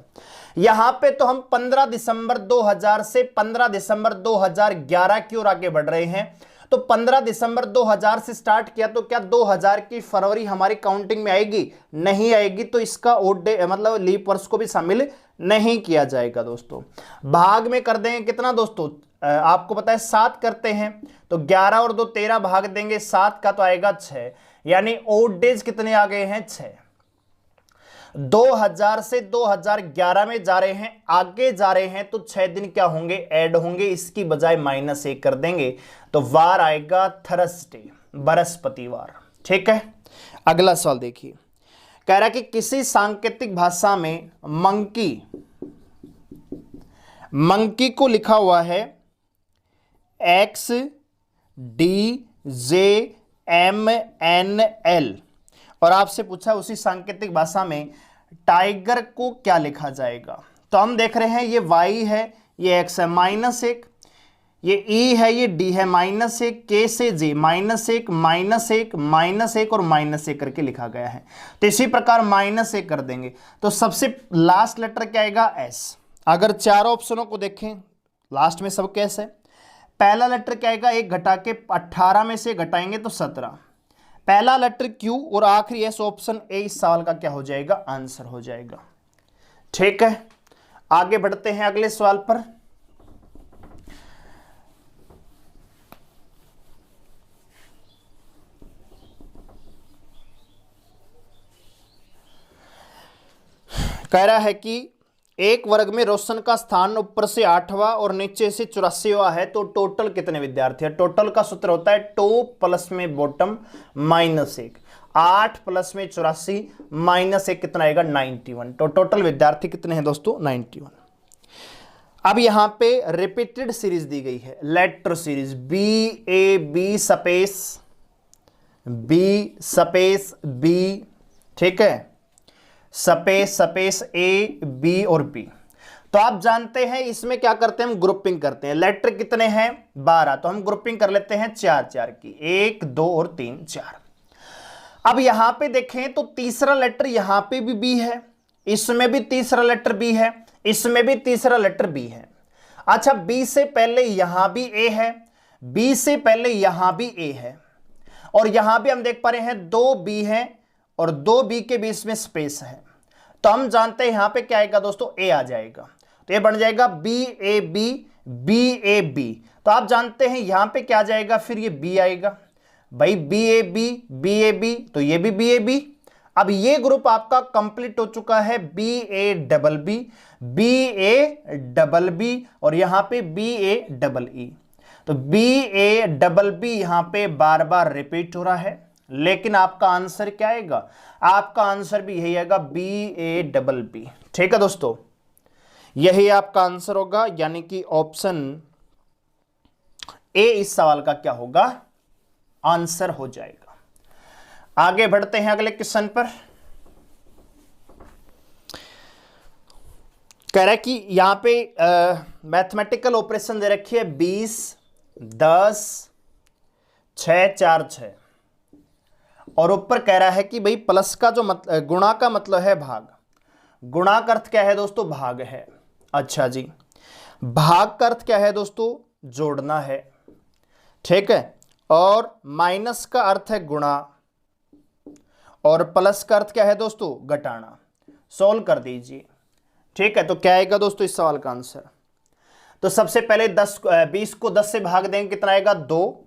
यहां पे तो हम 15 दिसंबर 2000 से 15 दिसंबर 2011 की ओर आगे बढ़ रहे हैं। तो 15 दिसंबर 2000 से स्टार्ट किया, तो क्या 2000 की फरवरी हमारी काउंटिंग में आएगी? नहीं आएगी, तो इसका ओड डे मतलब लीप वर्ष को भी शामिल नहीं किया जाएगा दोस्तों। भाग में कर देंगे कितना दोस्तों, आपको पता है 7 करते हैं, तो 11 और 2 13 भाग देंगे 7 का, तो आएगा 6, यानी ओड डेज कितने आ गए हैं? 6। 2000 से 2011 में जा रहे हैं, आगे जा रहे हैं, तो 6 दिन क्या होंगे? ऐड होंगे, इसकी बजाय -1 कर देंगे, तो वार आएगा थर्सडे, बृहस्पतिवार। ठीक है, अगला सवाल देखिए, कह रहा है कि किसी सांकेतिक भाषा में मंकी को लिखा हुआ है XDJMNL, और आपसे पूछा उसी सांकेतिक भाषा में टाइगर को क्या लिखा जाएगा। तो हम देख रहे हैं ये Y है, ये X है, -1, ये E है, ये D है, -1, K से J -1, -1, -1 और -1 करके लिखा गया है। तो इसी प्रकार -1 कर देंगे, तो सबसे लास्ट लेटर क्या आएगा? S। अगर चारों ऑप्शनों को देखें, लास्ट में सब कैस है। पहला लेटर क्या आएगा? 1 घटा के 18 में से घटाएंगे तो 17, पहला लेटर Q और आखिरी S, ऑप्शन ए इस सवाल का क्या हो जाएगा? आंसर हो जाएगा। ठीक है, आगे बढ़ते हैं अगले सवाल पर। कह रहा है कि एक वर्ग में रोशन का स्थान ऊपर से 8वां और नीचे से 84वां है, तो टोटल कितने विद्यार्थी है? टोटल का सूत्र होता है टॉप प्लस में बॉटम -1, 8 प्लस में 84 -1 कितना आएगा? 91। तो टोटल विद्यार्थी कितने हैं दोस्तों? 91। अब यहां पे रिपीटेड सीरीज दी गई है, letter series BAB space B, ठीक है, स्पेस A B और B। तो आप जानते हैं इसमें क्या करते हैं, हम ग्रुपिंग करते हैं। लेटर कितने हैं? 12, तो हम ग्रुपिंग कर लेते हैं 4 की, 1 2 और 3 4। अब यहां पे देखें तो तीसरा लेटर यहां पे भी B है, इसमें भी तीसरा लेटर B है, इसमें भी तीसरा लेटर B है। अच्छा, B से पहले यहां भी A है, B से पहले यहां भी A है, और यहां भी हम देख पा रहे हैं 2 B है और 2 B के बीच में स्पेस है। तो हम जानते हैं यहां पे क्या आएगा दोस्तों? A आ जाएगा, तो ये बन जाएगा BAB। तो आप जानते हैं यहां पे क्या आ जाएगा? फिर ये B आएगा भाई, BAB, तो ये भी BAB। अब ये ग्रुप आपका कंप्लीट हो चुका है, BABB और यहां पे BAEE। तो BABB यहां पे बार बार रिपीट हो रहा है, लेकिन आपका आंसर क्या आएगा? आपका आंसर भी यही आएगा, BABB। ठीक है दोस्तों, यही आपका आंसर होगा, यानी कि ऑप्शन ए इस सवाल का क्या होगा? आंसर हो जाएगा। आगे बढ़ते हैं अगले क्वेश्चन पर। कह रहा है कि यहां पे मैथमेटिकल ऑपरेशन दे रखी है 20 10 6 4 6, और ऊपर कह रहा है कि भाई प्लस का जो गुणा का मतलब है भाग। गुणा का अर्थ क्या है दोस्तों? भाग है। अच्छा जी, भाग का अर्थ क्या है दोस्तों? जोड़ना है। ठीक है, और माइनस का अर्थ है गुणा, और प्लस का अर्थ क्या है दोस्तों? घटाना। सॉल्व कर दीजिए। ठीक है, तो क्या आएगा दोस्तों इस सवाल का आंसर? तो सबसे पहले 20 को 10 से भाग देंगे, कितना आएगा? 2।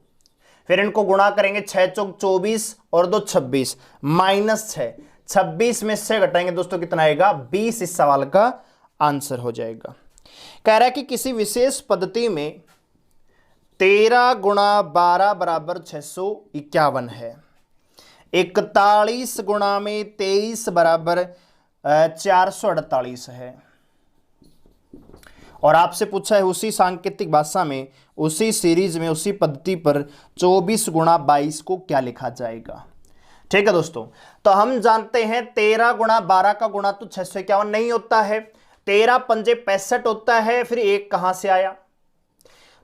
फिर इनको गुणा करेंगे, 6 चौक 24 और 2 26, -6, 26 में से घटाएंगे दोस्तों, कितना आएगा? 20 इस सवाल का आंसर हो जाएगा। कह रहा है कि किसी विशेष पद्धति में 13 गुणा 12 बराबर 651 है, 41 गुणा में 23 बराबर 448 है, और आपसे पूछा है उसी सांकेतिक भाषा में, उसी सीरीज में, उसी पद्धति पर 24 गुणा 22 को क्या लिखा जाएगा। ठीक है दोस्तों, तो हम जानते हैं 13 गुणा 12 का गुणा तो 651 नहीं होता है, 13 पंजे 65 होता है, फिर 1 कहां से आया?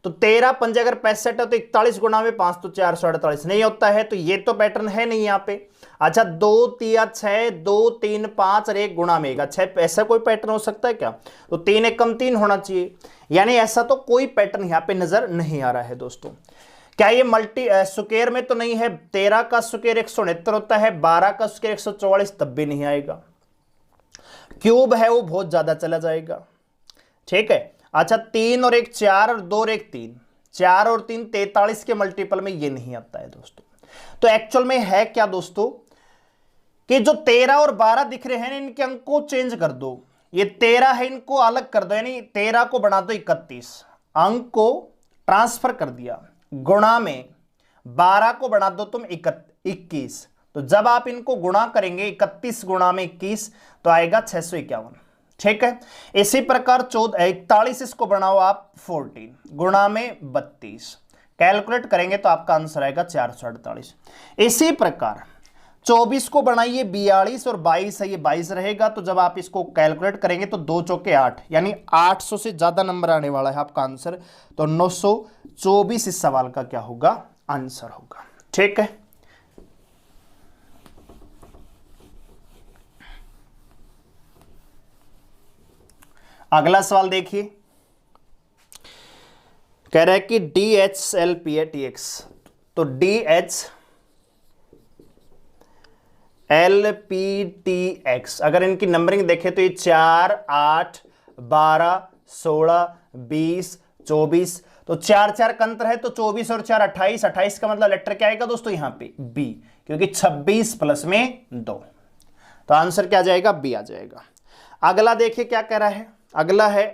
तो 13 पंजे अगर 65 है तो 41 गुणा में 5 तो 448 नहीं होता है, तो ये तो पैटर्न है नहीं यहाँ पे। अच्छा, 2 3 6, 2 3 5 और 1 गुणा में 1, 6, ऐसा कोई पैटर्न हो सकता है क्या? तो 3 1 कम 3 होना चाहिए, यानी ऐसा तो कोई पैटर्न यहाँ पे नजर नहीं आ रहा है दोस्तों। क्या ये मल्टी स्क्वायर में तो नहीं है, 13 का स्क्वायर 169 होता है, 12 का स्क्वायर 144, तब भी नहीं आएगा। क्यूब है वो बहुत ज्यादा चला जाएगा। ठीक है, अच्छा 3 और 1 4 और 2 और 1 3, 4 और 3 43 के मल्टीपल में ये नहीं आता है दोस्तों। तो एक्चुअल में है क्या दोस्तों कि जो 13 और 12 दिख रहे हैं इनके अंक को चेंज कर दो, ये 13 है इनको अलग कर दो, यानी 13 को बना दो 31, अंक को ट्रांसफर कर दिया, गुणा में 12 को बना दो तुम 21, तो जब आप इनको गुणा करेंगे 31 गुणा में 21 तो आएगा 651। ठीक है, इसी प्रकार 41 इसको बनाओ आप 14 गुणा में 32, कैलकुलेट करेंगे तो आपका आंसर आएगा 448। इसी प्रकार 24 को बनाइए 42 और 22 है ये 22 रहेगा, तो जब आप इसको कैलकुलेट करेंगे तो 2 चौके 8, यानी 800 से ज्यादा नंबर आने वाला है आपका आंसर, तो 924 इस सवाल का क्या होगा, आंसर होगा। ठीक है, अगला सवाल देखिए, कह रहा है कि DHLPATX, तो DHLPTX अगर इनकी नंबरिंग देखें तो ये 4 8 12 16 20 24, तो 4 4 का अंतर है, तो 24 और 4 28, 28 का मतलब लेटर क्या आएगा दोस्तों यहाँ पे बी, क्योंकि 26 प्लस में 2, तो आंसर क्या आ जाएगा, बी आ जाएगा। अगला देखिए क्या कह रहा है, अगला है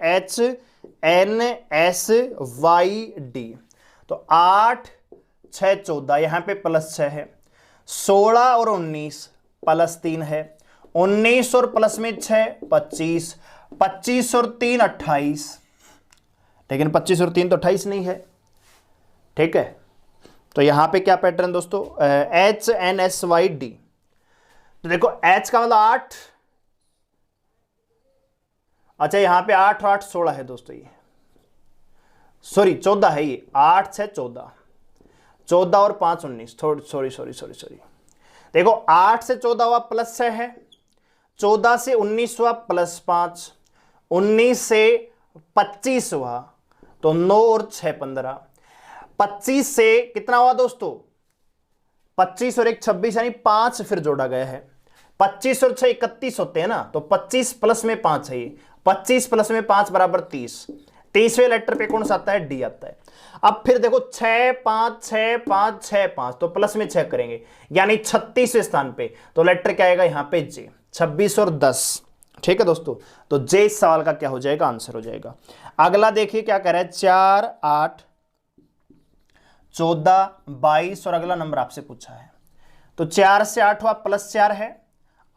HNSYD, तो 8 6 14, यहां पे +6 है, 16 और 19 +3 है, 19 और प्लस में 6 25, 25 और 3 28, लेकिन 25 और 3 तो 28 नहीं है। ठीक है, तो यहां पे क्या पैटर्न दोस्तों, HNSYD, तो देखो H का मतलब 8, अच्छा यहां पे 8 और 8 16 है दोस्तों, ये सॉरी 14 है, ये 8 6 14, 14 और 5 19, सॉरी देखो 8 से 14 हुआ +6 है, 14 से 19 हुआ +5, 19 से 25 हुआ तो 9 और 6 15, 25 से कितना हुआ दोस्तों, 25 और 1 26, यानी 5 फिर जोड़ा गया है, 25 और 6 31 होते हैं ना, तो 25 प्लस में 5 है, ये 25 प्लस में 5 बराबर 30, 30वें लेटर पे कौन सा आता है, डी आता है। अब फिर देखो 6 5 6 5 6 5, तो प्लस में 6 करेंगे, यानी 36वें स्थान पे, तो लेटर क्या आएगा यहां पे जे, 26 और 10। ठीक है दोस्तों, तो जे इस सवाल का क्या हो जाएगा, आंसर हो जाएगा। अगला देखिए क्या कह रहा है, 4 8 14 22, और अगला नंबर आपसे पूछा है, तो 4 से 8 हुआ +4 है,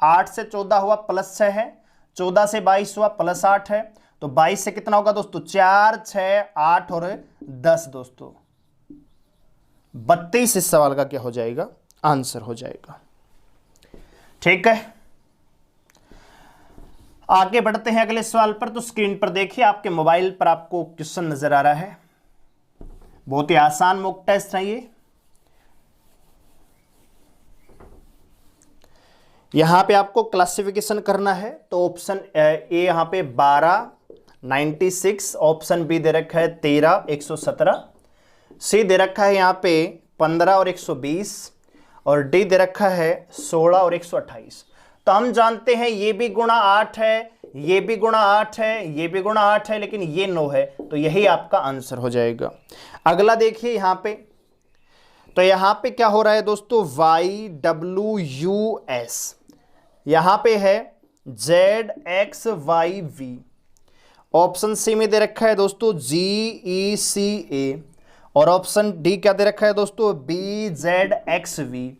8 से 14 हुआ +6 है, 14 से 22 हुआ +8 है, तो 22 से कितना होगा दोस्तों, 4 6 8 और 10 दोस्तों 32 इस सवाल का क्या हो जाएगा, आंसर हो जाएगा। ठीक है, आगे बढ़ते हैं अगले सवाल पर। तो स्क्रीन पर देखिए, आपके मोबाइल पर आपको क्वेश्चन नजर आ रहा है, बहुत ही आसान मॉक टेस्ट है ये। यहां पे आपको क्लासिफिकेशन करना है, तो ऑप्शन ए यहां पे 12 96, ऑप्शन बी दे रखा है 13 117, सी दे रखा है यहां पे 15 और 120, और डी दे रखा है 16 और 128। तो हम जानते हैं ये भी गुणा 8 है, ये भी गुणा 8 है, ये भी गुणा 8 है, लेकिन ये 9 है, तो यही आपका आंसर हो जाएगा। अगला देखिए यहां पे, तो यहां पे क्या हो रहा है दोस्तों, YWUS, यहां पे है ZXYV, ऑप्शन सी में दे रखा है दोस्तों GECA, और ऑप्शन डी क्या दे रखा है दोस्तों, BZXV।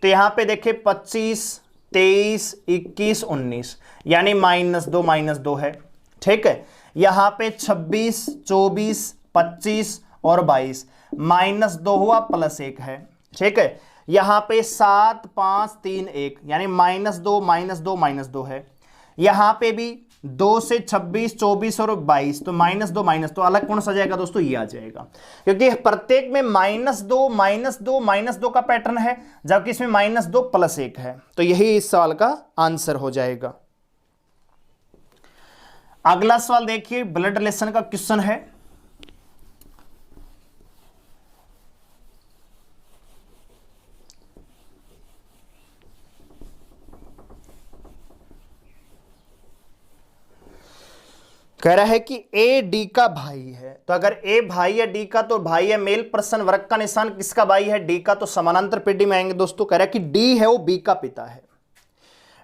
तो यहां पे देखिए 25 23 21 19, यानी -2 है। ठीक है, यहां पे 26 24 25 और 22, -2 हुआ +1 है। ठीक है, यहां पे 7 5 3 1, यानी -2 है। यहां पे भी 2 से 26 24 और 22, तो -2 अलग कौन सा जाएगा दोस्तों, ये आ जाएगा, क्योंकि प्रत्येक में -2 का पैटर्न है, जबकि इसमें -2 +1 है, तो यही इस सवाल का आंसर हो जाएगा। अगला सवाल देखिए, ब्लड रिलेशन का क्वेश्चन है। कह रहा है कि ए डी का भाई है, तो अगर ए भाई है डी का तो भाई है, मेल पर्सन, वर्ग का निशान किसका भाई है, डी का, तो समानांतर पेटी में आएंगे दोस्तों। कह रहा है कि डी है वो बी का पिता है,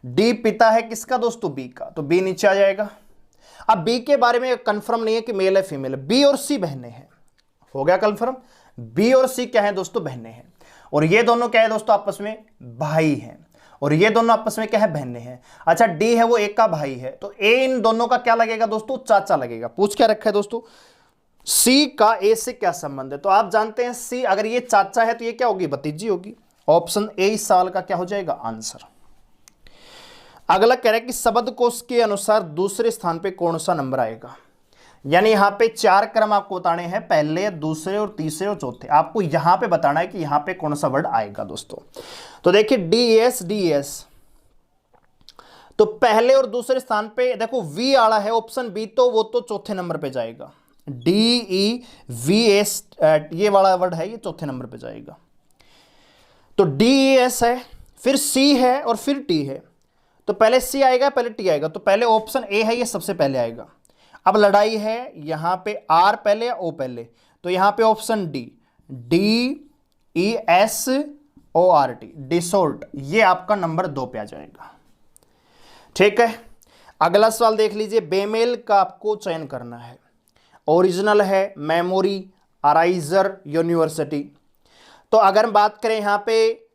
डी पिता है किसका दोस्तों, बी का, तो बी नीचे आ जाएगा। अब बी के बारे में कंफर्म नहीं है कि मेल है फीमेल है, बी और सी बहनें हैं, हो गया कंफर्म, बी और सी क्या है दोस्तों, बहनें हैं, और ये दोनों क्या है दोस्तों, आपस में भाई हैं, और ये दोनों आपस में क्या है, बहनें हैं। अच्छा डी है वो एक का भाई है, तो ए इन दोनों का क्या लगेगा दोस्तों, चाचा लगेगा। पूछ क्या रखा है दोस्तों, सी का ए से क्या संबंध है, तो आप जानते हैं सी अगर ये चाचा है तो ये क्या होगी, भतीजी होगी। ऑप्शन ए इस सवाल का क्या हो जाएगा, आंसर। अगला कह रहा है कि शब्दकोश के अनुसार दूसरे स्थान पे कौन सा नंबर आएगा, यानी यहां पे 4 क्रम आपको बताने हैं, पहले, दूसरे और तीसरे और चौथे, आपको यहां पे बताना है कि यहां पे कौन सा वर्ड आएगा दोस्तों। तो देखिए डी एस, तो पहले और दूसरे स्थान पे देखो वी आड़ा है, ऑप्शन बी, तो वो तो चौथे नंबर पे जाएगा, DEVS ये वाला वर्ड है, ये चौथे नंबर पे जाएगा। तो DES है, फिर C है और फिर T है, तो पहले C आएगा पहले T आएगा, तो पहले ऑप्शन ए है, ये सबसे पहले आएगा। अब लड़ाई है यहां पे R पहले या O पहले, तो यहां पे ऑप्शन डी, DESORT, डिसोर्ट, ये आपका नंबर 2 पे आ जाएगा। ठीक है, अगला सवाल देख लीजिए, बेमेल का आपको चयन करना है, ओरिजिनल है, मेमोरी, अराइजर, यूनिवर्सिटी। तो अगर हम बात करें यहां पे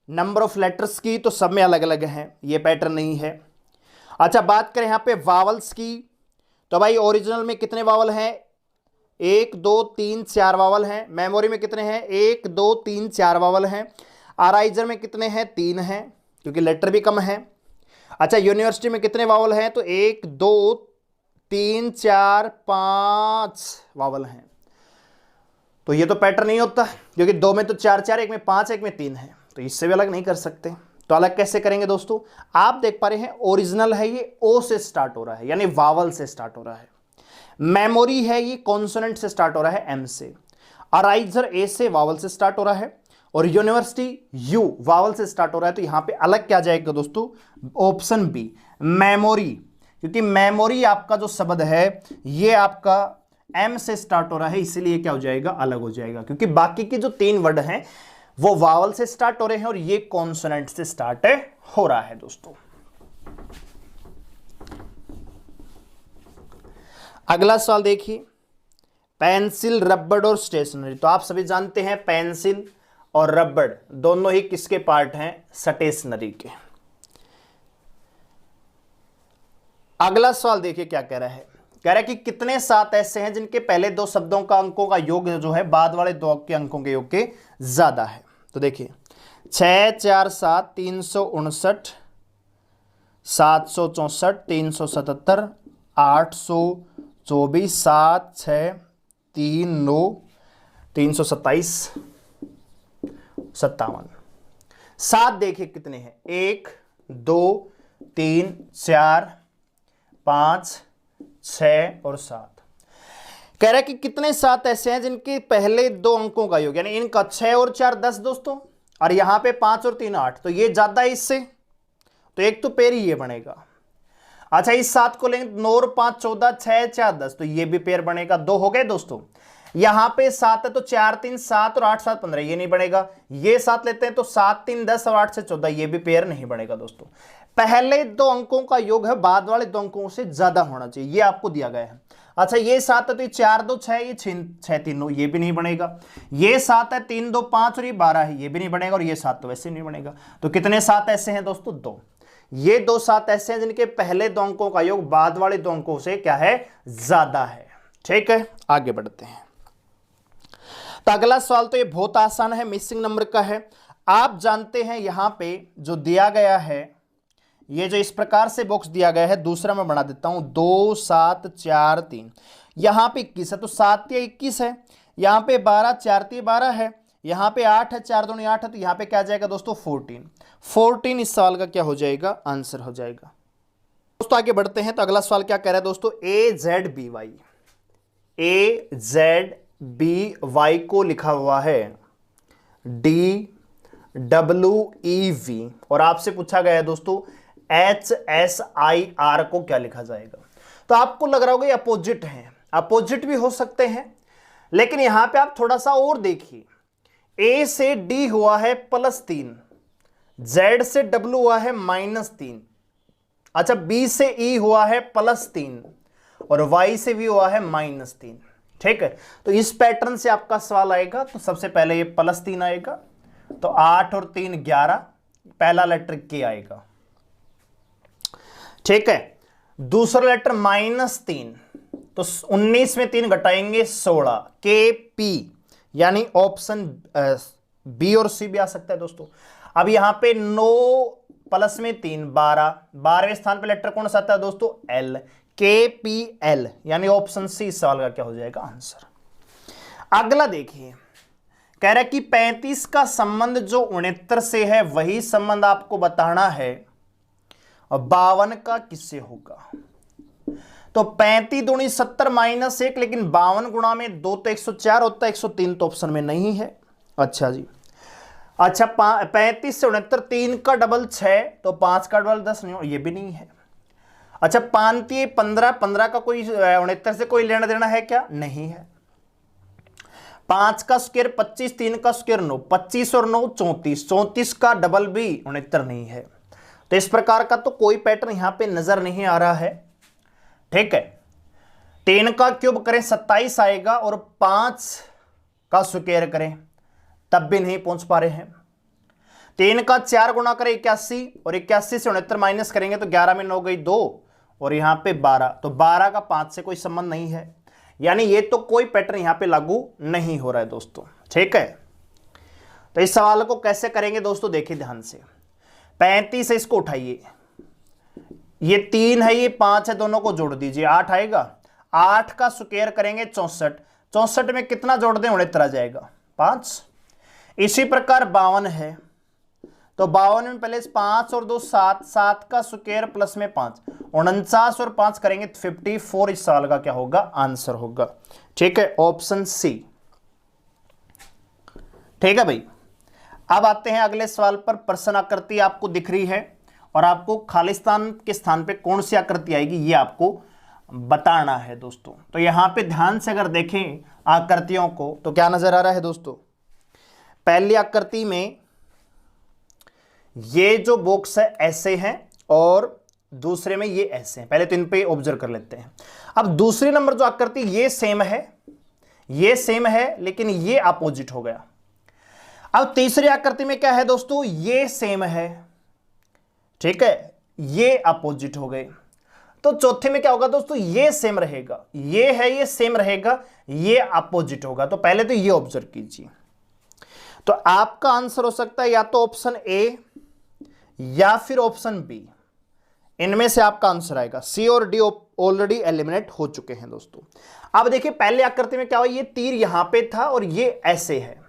नंबर ऑफ लेटर्स की, तो सब में अलग अलग हैं, ये पैटर्न नहीं है। अच्छा बात करें यहां पे वावल्स की, तो भाई ओरिजिनल में कितने वावल हैं, 1 2 3 4 वावल हैं। मेमोरी में कितने हैं, 1 2 3 4 वावल हैं। अराइजर में कितने हैं, 3 हैं, क्योंकि लेटर भी कम है। अच्छा यूनिवर्सिटी में कितने वावल हैं, तो 1 2 3 4 5 वावल हैं। तो ये तो पैटर्न नहीं होता, क्योंकि 2 में तो 4 4, एक में 5, एक में 3 है, तो इससे भी अलग नहीं कर सकते। तो अलग कैसे करेंगे दोस्तों, आप देख पा रहे हैं ओरिजिनल है ये ओ से स्टार्ट हो रहा है, यानी वावल से स्टार्ट हो रहा है। मेमोरी है ये कॉन्सोनेंट से स्टार्ट हो रहा है, एम से। अराइजर ए से, वावल से स्टार्ट हो रहा है, और यूनिवर्सिटी यू वावल से स्टार्ट हो रहा है। तो यहां पे अलग क्या जाएगा दोस्तों, ऑप्शन बी, मेमोरी, क्योंकि मेमोरी आपका जो शब्द है ये आपका एम से स्टार्ट हो रहा है, इसीलिए क्या हो जाएगा, अलग हो जाएगा, क्योंकि बाकी के जो 3 वर्ड हैं वो वावल से स्टार्ट हो रहे हैं और ये कॉन्सोनेंट से स्टार्ट हो रहा है दोस्तों। अगला सवाल देखिए, पेंसिल, रबड़ और स्टेशनरी। तो आप सभी जानते हैं पेंसिल और रबड़ दोनों ही किसके पार्ट हैं, स्टेशनरी के। अगला सवाल देखिए क्या कह रहा है, कह रहा है कि कितने 7 ऐसे हैं जिनके पहले 2 शब्दों का अंकों का योग जो है बाद वाले 2 के अंकों के योग के ज्यादा है। तो देखिए 6 4 7 359, 764, 377, 824, 7 6 3 9, 327, 57। 7 देखिए कितने हैं, 1 2 3 4 5 6 और 7। कह रहा है कि कितने 7 ऐसे हैं जिनके पहले 2 अंकों का योग, यानी इनका 6 और 4 10 दोस्तों, और यहां पे 5 और 3 8, तो ये ज्यादा है इससे, तो एक तो पेयर ही ये बनेगा। अच्छा इस 7 को लेंगे, 9 और 5 14, 6 4 10, तो ये भी पेयर बनेगा, 2 हो गए दोस्तों। यहां पे 7 है तो 4 3 7 और 8 7 15, ये नहीं बनेगा। ये 7 लेते हैं तो 7 3 10 और 8 से 14, ये भी पेयर नहीं बनेगा दोस्तों। पहले 2 अंकों का योग है बाद वाले 2 अंकों से ज्यादा होना चाहिए, ये आपको दिया गया है। अच्छा ये 7 है तो ये 4 2 6, ये 6 3 9, ये भी नहीं बनेगा। ये 7 है 3 2 5 और ये 12 है, ये भी नहीं बनेगा, और ये 7 तो वैसे नहीं बनेगा। तो कितने 7 ऐसे हैं दोस्तों, 2। ये 2 7 ऐसे हैं जिनके पहले 2 अंकों का योग बाद वाले 2 अंकों से क्या है, ज्यादा है। ठीक है, आगे बढ़ते हैं। तो अगला सवाल तो ये बहुत आसान है, मिसिंग नंबर का है। आप जानते हैं यहां पे जो दिया गया है, ये जो इस प्रकार से बॉक्स दिया गया है, दूसरा मैं बना देता हूं, 2 7 4 3, यहां पे 21 है तो 7 या 21 है, यहां पे 12 4 3 12 है, यहां पे 8 है 4 2 8 है, तो यहां पे क्या जाएगा दोस्तों, 14 इस सवाल का क्या हो जाएगा, आंसर हो जाएगा। दोस्तों आगे बढ़ते हैं। तो अगला सवाल क्या कह रहा है दोस्तों, AZBY को लिखा हुआ है DWEV, और आपसे पूछा गया है दोस्तों HSIR को क्या लिखा जाएगा। तो आपको लग रहा होगा ये अपोजिट है, अपोजिट भी हो सकते हैं, लेकिन यहां पे आप थोड़ा सा और देखिए, ए से डी हुआ है +3, जेड से डब्ल्यू हुआ है -3, अच्छा बी से ई हुआ है +3 और वाई से भी हुआ है -3। ठीक है, तो इस पैटर्न से आपका सवाल आएगा। तो सबसे पहले ये +3 आएगा, तो 8 और 3 11, पहला लेटर के आएगा। ठीक है, दूसरा लेटर -3, तो 19 में 3 घटाएंगे 16, के पी, यानी ऑप्शन बी और सी भी आ सकता है दोस्तों। अब यहां पे 9 प्लस में 3 12, 12वें स्थान पे लेटर कौन सा आता है दोस्तों, एल, के पी एल, यानी ऑप्शन सी इस सवाल का क्या हो जाएगा आंसर। अगला देखिए, कह रहा है कि 35 का संबंध जो 69 से है वही संबंध आपको बताना है, और 52 का किससे होगा। तो 35 दूनी 70 -1, लेकिन 52 गुणा में 2 तो 104 होता है, 103 तो ऑप्शन में नहीं है। अच्छा जी, अच्छा 35 से 69, 3 का डबल 6, तो 5 का डबल 10 नहीं, ये भी नहीं है। अच्छा 5 15, 15 का कोई 69 से कोई लेना देना है क्या, नहीं है। 5 का स्क्वायर 25, 3 का स्क्वायर 9, 25 और 9 34, 34 का डबल भी 69 नहीं है। तो इस प्रकार का तो कोई पैटर्न यहां पे नजर नहीं आ रहा है। ठीक है, 3 का क्यूब करें 27 आएगा, और 5 का स्क्वायर करें तब भी नहीं पहुंच पा रहे हैं। 3 का 4 गुणा करें 81, और 81 से 69 माइनस करेंगे तो 11 में 9 गई 2, और यहां पे 12, तो 12 का 5 से कोई संबंध नहीं है, यानी ये तो कोई पैटर्न यहां पे लागू नहीं हो रहा है दोस्तों। ठीक है, तो इस सवाल को कैसे करेंगे दोस्तों, देखिए ध्यान से। 35 है, इसको उठाइए, ये 3 है, ये 5 है, दोनों को जोड़ दीजिए, 8 आएगा। 8 का स्क्वायर करेंगे 64, 64 में कितना जोड़ दें, 69 आ जाएगा 5। इसी प्रकार 52 है, तो 52 में पहले 5 और 2 7, 7 का स्क्वायर प्लस में 5, 49 और 5 करेंगे 54 इस साल का क्या होगा आंसर होगा। ठीक है, ऑप्शन सी। ठीक है भाई, अब आते हैं अगले सवाल पर। प्रश्न आकृति आपको दिख रही है, और आपको खालिस्तान के स्थान पे कौन सी आकृति आएगी ये आपको बताना है दोस्तों। तो यहां पे ध्यान से अगर देखें आकृतियों को, तो क्या नजर आ रहा है दोस्तों, पहली आकृति में ये जो बॉक्स है ऐसे हैं, और दूसरे में ये ऐसे हैं। पहले तो इन पे ऑब्जर्व कर लेते हैं। अब दूसरे नंबर जो आकृति ये सेम है, ये सेम है, लेकिन ये अपोजिट हो गया। अब तीसरी आकृति में क्या है दोस्तों, ये सेम है, ठीक है, ये अपोजिट हो गए। तो चौथे में क्या होगा दोस्तों, ये सेम रहेगा, ये है, ये सेम रहेगा, ये अपोजिट होगा। तो पहले तो ये ऑब्जर्व कीजिए। तो आपका आंसर हो सकता है या तो ऑप्शन ए या फिर ऑप्शन बी, इनमें से आपका आंसर आएगा। सी और डी ऑलरेडी एलिमिनेट हो चुके हैं दोस्तों। अब देखिए पहले आकृति में क्या हुआ, ये तीर यहां पे था और ये ऐसे है।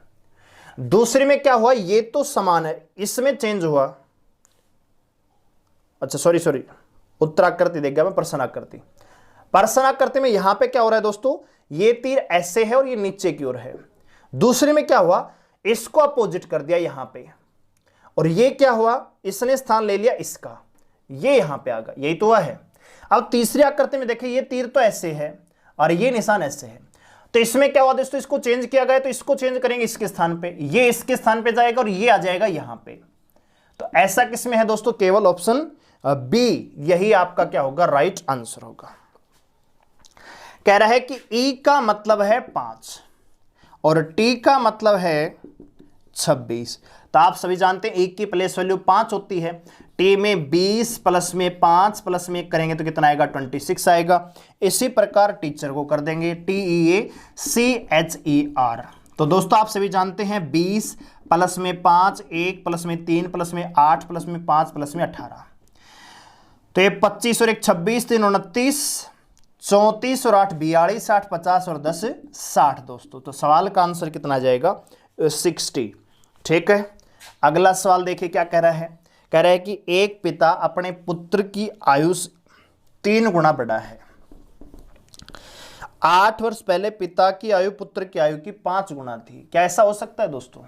दूसरे में क्या हुआ, ये तो समान है, इसमें चेंज हुआ। अच्छा सॉरी, उत्तराकृति देख गया मैं, प्रश्न आकृति। प्रश्न आकृति में यहां पे क्या हो रहा है दोस्तों, ये तीर ऐसे है और ये नीचे की ओर है। दूसरे में क्या हुआ, इसको अपोजिट कर दिया यहां पे, और ये क्या हुआ, इसने स्थान ले लिया इसका, ये यहां पे आ गया, यही तो हुआ है। अब तीसरी आकृति में देखिए, ये तीर तो ऐसे है और ये निशान ऐसे है। तो इसमें क्या हुआ दोस्तों, इसको चेंज किया गया, तो इसको चेंज करेंगे इसके स्थान पे, ये इसके स्थान पे जाएगा और ये आ जाएगा यहां पे। तो ऐसा किसमें है दोस्तों, केवल ऑप्शन बी, यही आपका क्या होगा, राइट आंसर होगा। कह रहा है कि ई का मतलब है 5 और टी का मतलब है 26। तो आप सभी जानते हैं ई की प्लेस वैल्यू 5 होती है, टी में 20 प्लस में 5 प्लस में करेंगे तो कितना आएगा, 26 आएगा। इसी प्रकार टीचर को कर देंगे TEACHER। तो दोस्तों आप सभी जानते हैं 20 प्लस में 5, 1 प्लस में 3 प्लस में 8 प्लस में 5 प्लस में 18, तो ये 25 और 1 26, 3 29, 34 और 8 42, 8 50 और 10 60 दोस्तों। तो सवाल का आंसर कितना आ जाएगा, 60। ठीक है, अगला सवाल देखिए क्या कह रहा है। कह रहा है कि एक पिता अपने पुत्र की आयु 3 गुना बड़ा है। 8 वर्ष पहले पिता की आयु पुत्र की आयु की 5 गुना थी। क्या ऐसा हो सकता है दोस्तों,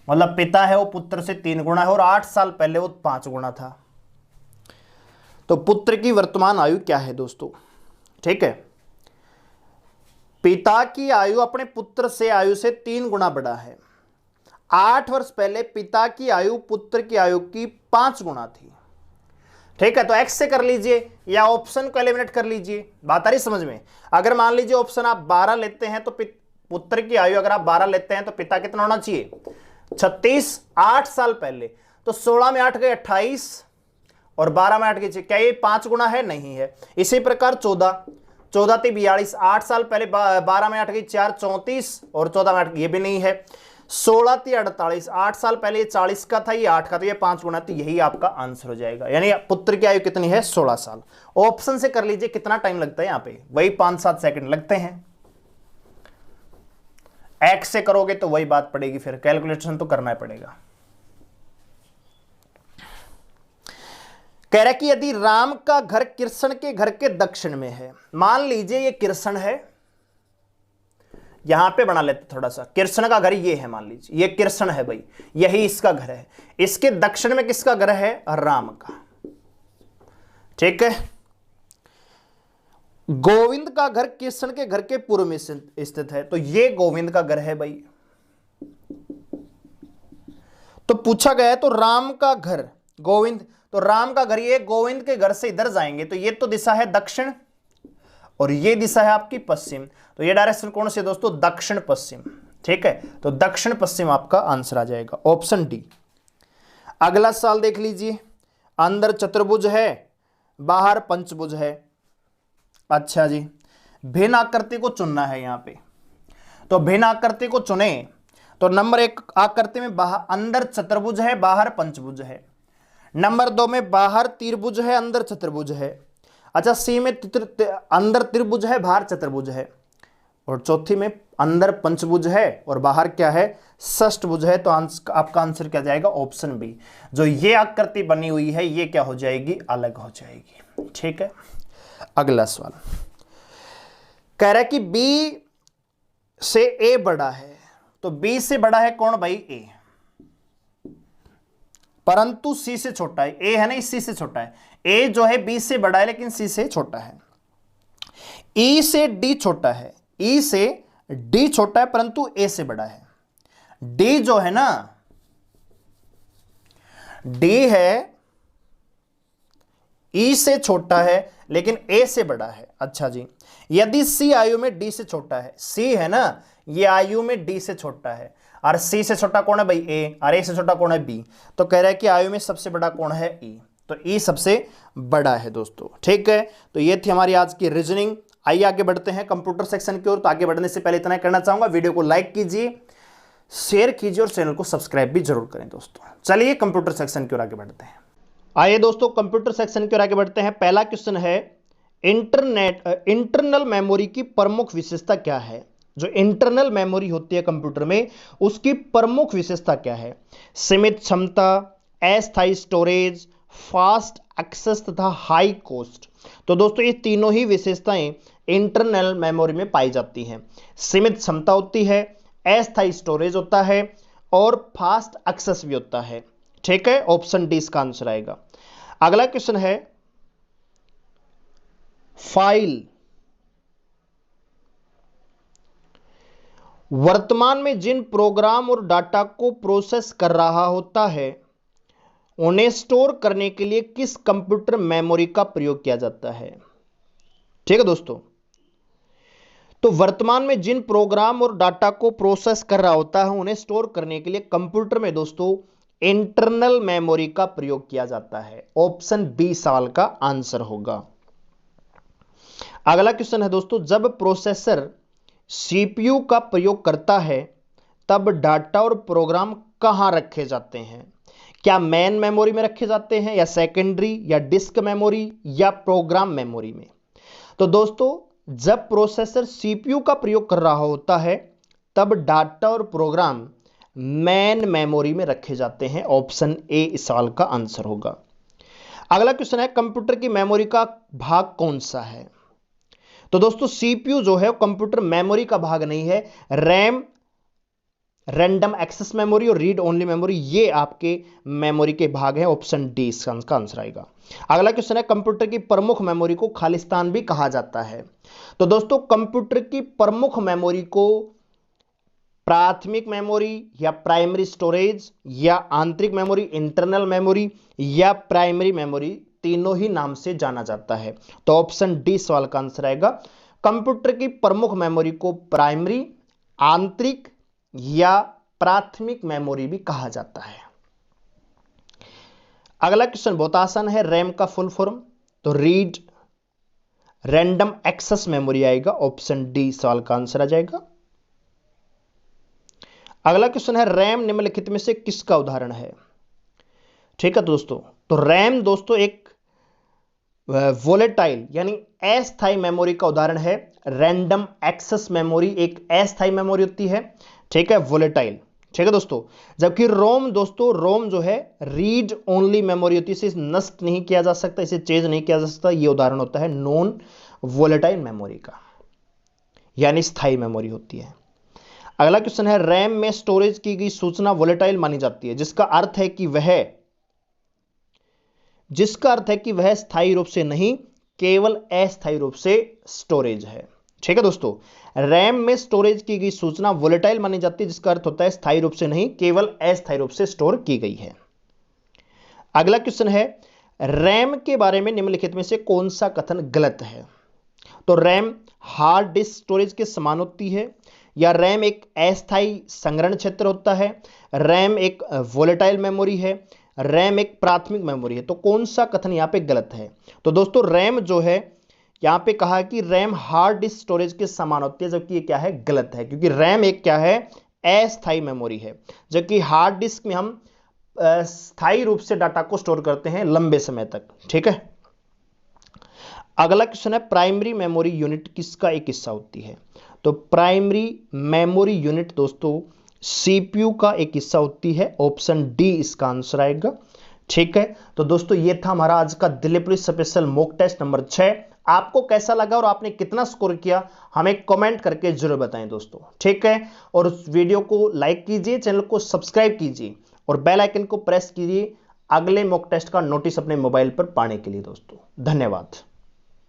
मतलब पिता है वो पुत्र से 3 गुना है और 8 साल पहले वो 5 गुना था। तो पुत्र की वर्तमान आयु क्या है दोस्तों? ठीक है, पिता की आयु अपने पुत्र से आयु से 3 गुना बड़ा है। 8 वर्ष पहले पिता की आयु पुत्र की आयु की 5 गुना थी। ठीक है, तो एक्स से कर लीजिए या ऑप्शन को एलिमिनेट कर लीजिए। बात आ रही समझ में? अगर मान लीजिए ऑप्शन आप 12 लेते हैं तो पुत्र की आयु अगर आप 12 लेते हैं तो पिता कितना होना चाहिए? 36। 8 साल पहले, तो 16 में 8 गए 28 और 12 में 8 गए, क्या ये 5 गुना है? नहीं है। इसी प्रकार 14 × 42, 8 साल पहले 12 में 8 गई 4, 34 और 14 में 8, ये भी नहीं है। 16 × 48, 8 साल पहले 40 का था, ये 8 का, तो ये 5 गुना, तो यही आपका आंसर हो जाएगा। यानी पुत्र की आयु कितनी है? 16 साल। ऑप्शन से कर लीजिए, कितना टाइम लगता है यहाँ पे? वही 5-7 सेकंड लगते हैं। एक्स से करोगे तो वही बात पड़ेगी, फिर कैलकुलेशन तो करना पड़ेगा। कह रहा कि यदि राम का घर कृष्ण के घर के दक्षिण में है, मान लीजिए ये कृष्ण है, यहां पे बना लेते थोड़ा सा, कृष्ण का घर ये है, मान लीजिए ये कृष्ण है भाई, यही इसका घर है। इसके दक्षिण में किसका घर है? राम का। ठीक है, गोविंद का घर कृष्ण के घर के पूर्व में स्थित है, तो ये गोविंद का घर है भाई। तो पूछा गया है तो राम का घर गोविंद, तो राम का घर, ये गोविंद के घर से इधर जाएंगे तो ये तो दिशा है दक्षिण और ये दिशा है आपकी पश्चिम, तो ये डायरेक्शन कौन से दोस्तों? दक्षिण पश्चिम। ठीक है, तो दक्षिण पश्चिम आपका आंसर आ जाएगा, ऑप्शन डी। अगला सवाल देख लीजिए, अंदर चतुर्भुज है, बाहर पंचभुज है। अच्छा जी, भिन्न आकृति को चुनना है यहां पे, तो भिन्न आकृति को चुने तो नंबर 1 आकृति में अंदर चतुर्भुज है, बाहर पंचभुज है। नंबर 2 में बाहर त्रिभुज है, अंदर चतुर्भुज है। अच्छा, सी में अंदर त्रिभुज है, बाहर चतुर्भुज है। और चौथी में अंदर पंचभुज है और बाहर क्या है? षष्ठभुज है। तो आपका आंसर क्या जाएगा? Option B. जो ये आकृति बनी हुई है ये क्या हो जाएगी? अलग हो जाएगी। ठीक है, अगला सवाल कह रहा है कि बी से ए बड़ा है, तो बी से बड़ा है कौन भाई? ए, परंतु सी से छोटा है। ए है ना, इस सी से छोटा है। ए जो है बी से बड़ा है लेकिन सी से छोटा है। ई से डी छोटा है, ई से डी छोटा है परंतु ए से बड़ा है। डी जो है ना, डी है ई से छोटा है लेकिन ए से बड़ा है। अच्छा जी, यदि सी आयु में डी से छोटा है, सी है ना ये आयु में डी से छोटा है, और सी से छोटा कौन है भाई? ए, और ए से छोटा कौन है? बी। तो कह रहा है कि आयु में सबसे बड़ा कौन है? ई, तो ई सबसे बड़ा है दोस्तों। ठीक है, तो ये थी हमारी आज की रीजनिंग। आइए आगे बढ़ते हैं कंप्यूटर सेक्शन की ओर। तो आगे बढ़ने से पहले इतना करना चाहूंगा, वीडियो को लाइक कीजिए, शेयर कीजिए और चैनल को सब्सक्राइब भी जरूर करें दोस्तों। चलिए कंप्यूटर सेक्शन की ओर आगे बढ़ते हैं। आइए दोस्तों कंप्यूटर सेक्शन की ओर आगे बढ़ते हैं। पहला क्वेश्चन है, इंटरनल मेमोरी की प्रमुख विशेषता क्या है? जो इंटरनल मेमोरी होती है कंप्यूटर में उसकी प्रमुख विशेषता क्या है? सीमित क्षमता, अस्थायी स्टोरेज, फास्ट एक्सेस तथा हाई कॉस्ट। तो दोस्तों ये तीनों ही विशेषताएं इंटरनल मेमोरी में पाई जाती हैं। सीमित क्षमता होती है, अस्थायी स्टोरेज होता है और फास्ट एक्सेस भी होता है। ठीक है, ऑप्शन डी इसका आंसर आएगा। अगला क्वेश्चन है, फाइल वर्तमान में जिन प्रोग्राम और डाटा को प्रोसेस कर रहा होता है उन्हें स्टोर करने के लिए किस कंप्यूटर मेमोरी का प्रयोग किया जाता है? ठीक है दोस्तों, तो वर्तमान में जिन प्रोग्राम और डाटा को प्रोसेस कर रहा होता है उन्हें स्टोर करने के लिए कंप्यूटर में दोस्तों इंटरनल मेमोरी का प्रयोग किया जाता है। ऑप्शन बी सवाल का आंसर होगा। अगला क्वेश्चन है दोस्तों, जब प्रोसेसर सीपीयू का प्रयोग करता है तब डाटा और प्रोग्राम कहां रखे जाते हैं? क्या मेन मेमोरी में रखे जाते हैं या सेकेंडरी या डिस्क मेमोरी या प्रोग्राम मेमोरी में? तो दोस्तों जब प्रोसेसर सीपीयू का प्रयोग कर रहा होता है तब डाटा और प्रोग्राम मेन मेमोरी में रखे जाते हैं। ऑप्शन ए इस सवाल का आंसर होगा। अगला क्वेश्चन है, कंप्यूटर की मेमोरी का भाग कौन सा है? तो दोस्तों सीपीयू जो है कंप्यूटर मेमोरी का भाग नहीं है, रैम रैंडम एक्सेस मेमोरी और रीड ओनली मेमोरी, ये आपके मेमोरी के भाग हैं। ऑप्शन डी इसका आंसर आएगा। अगला क्वेश्चन है, कंप्यूटर की प्रमुख मेमोरी को खालिस्तान भी कहा जाता है। तो दोस्तों कंप्यूटर की प्रमुख मेमोरी को प्राथमिक मेमोरी या प्राइमरी स्टोरेज या आंतरिक मेमोरी इंटरनल मेमोरी या प्राइमरी मेमोरी, तीनों ही नाम से जाना जाता है। तो ऑप्शन डी सवाल का आंसर आएगा। कंप्यूटर की प्रमुख मेमोरी को प्राइमरी, आंतरिक या प्राथमिक मेमोरी भी कहा जाता है। अगला क्वेश्चन बहुत आसान है, रैम का फुल फॉर्म, तो रीड रैंडम एक्सेस मेमोरी आएगा। ऑप्शन डी सवाल का आंसर आ जाएगा। अगला क्वेश्चन है, रैम निम्नलिखित में से किसका उदाहरण है। ठीक है दोस्तों, तो रैम दोस्तों एक वोलेटाइल यानी अस्थायी मेमोरी का उदाहरण है। रैंडम एक्सेस मेमोरी एक अस्थायी मेमोरी होती है, ठीक है, वोलेटाइल। ठीक है दोस्तों, जबकि रोम दोस्तों, रोम जो है रीड ओनली मेमोरी होती है, इसे नष्ट नहीं किया जा सकता, इसे चेंज नहीं किया जा सकता। यह उदाहरण होता है नॉन वोलेटाइल मेमोरी का, यानी स्थायी मेमोरी होती है। अगला क्वेश्चन है, रैम में स्टोरेज की गई सूचना वोलेटाइल मानी जाती है, जिसका अर्थ है कि वह स्थायी रूप से नहीं, केवल अस्थायी रूप से स्टोरेज है। ठीक है दोस्तों, रैम में स्टोरेज की गई सूचना वोलेटाइल मानी जाती है, जिसका अर्थ होता है स्थायी रूप से नहीं, केवल अस्थायी रूप से स्टोर की गई है। अगला क्वेश्चन है, रैम के बारे में निम्नलिखित में से कौन सा कथन गलत है। तो रैम हार्ड डिस्क स्टोरेज के समान होती है, या रैम एक अस्थायी संग्रहण क्षेत्र होता है, रैम एक वोलेटाइल मेमोरी है, रैम एक प्राथमिक मेमोरी है। तो कौन सा कथन यहां पे गलत है। तो दोस्तों रैम जो है यहां पे कहा है कि रैम हार्ड डिस्क स्टोरेज के समान होती है, जबकि ये क्या है, गलत है, क्योंकि रैम एक क्या है, अस्थायी मेमोरी है, जबकि हार्ड डिस्क में हम स्थायी रूप से डाटा को स्टोर करते हैं लंबे समय तक। ठीक है। अगला क्वेश्चन है, प्राइमरी मेमोरी यूनिट किसका एक हिस्सा होती है। तो प्राइमरी मेमोरी यूनिट दोस्तों सीपीयू का एक हिस्सा होती है। ऑप्शन डी इसका आंसर आएगा। ठीक है, तो दोस्तों ये था हमारा आज का Delhi police special mock test number 6। आपको कैसा लगा और आपने कितना स्कोर किया हमें कमेंट करके जरूर बताएं दोस्तों। ठीक है, और उस वीडियो को लाइक कीजिए, चैनल को सब्सक्राइब कीजिए और बेल आइकन को प्रेस कीजिए अगले मॉक टेस्ट का नोटिस अपने मोबाइल पर पाने के लिए दोस्तों। धन्यवाद।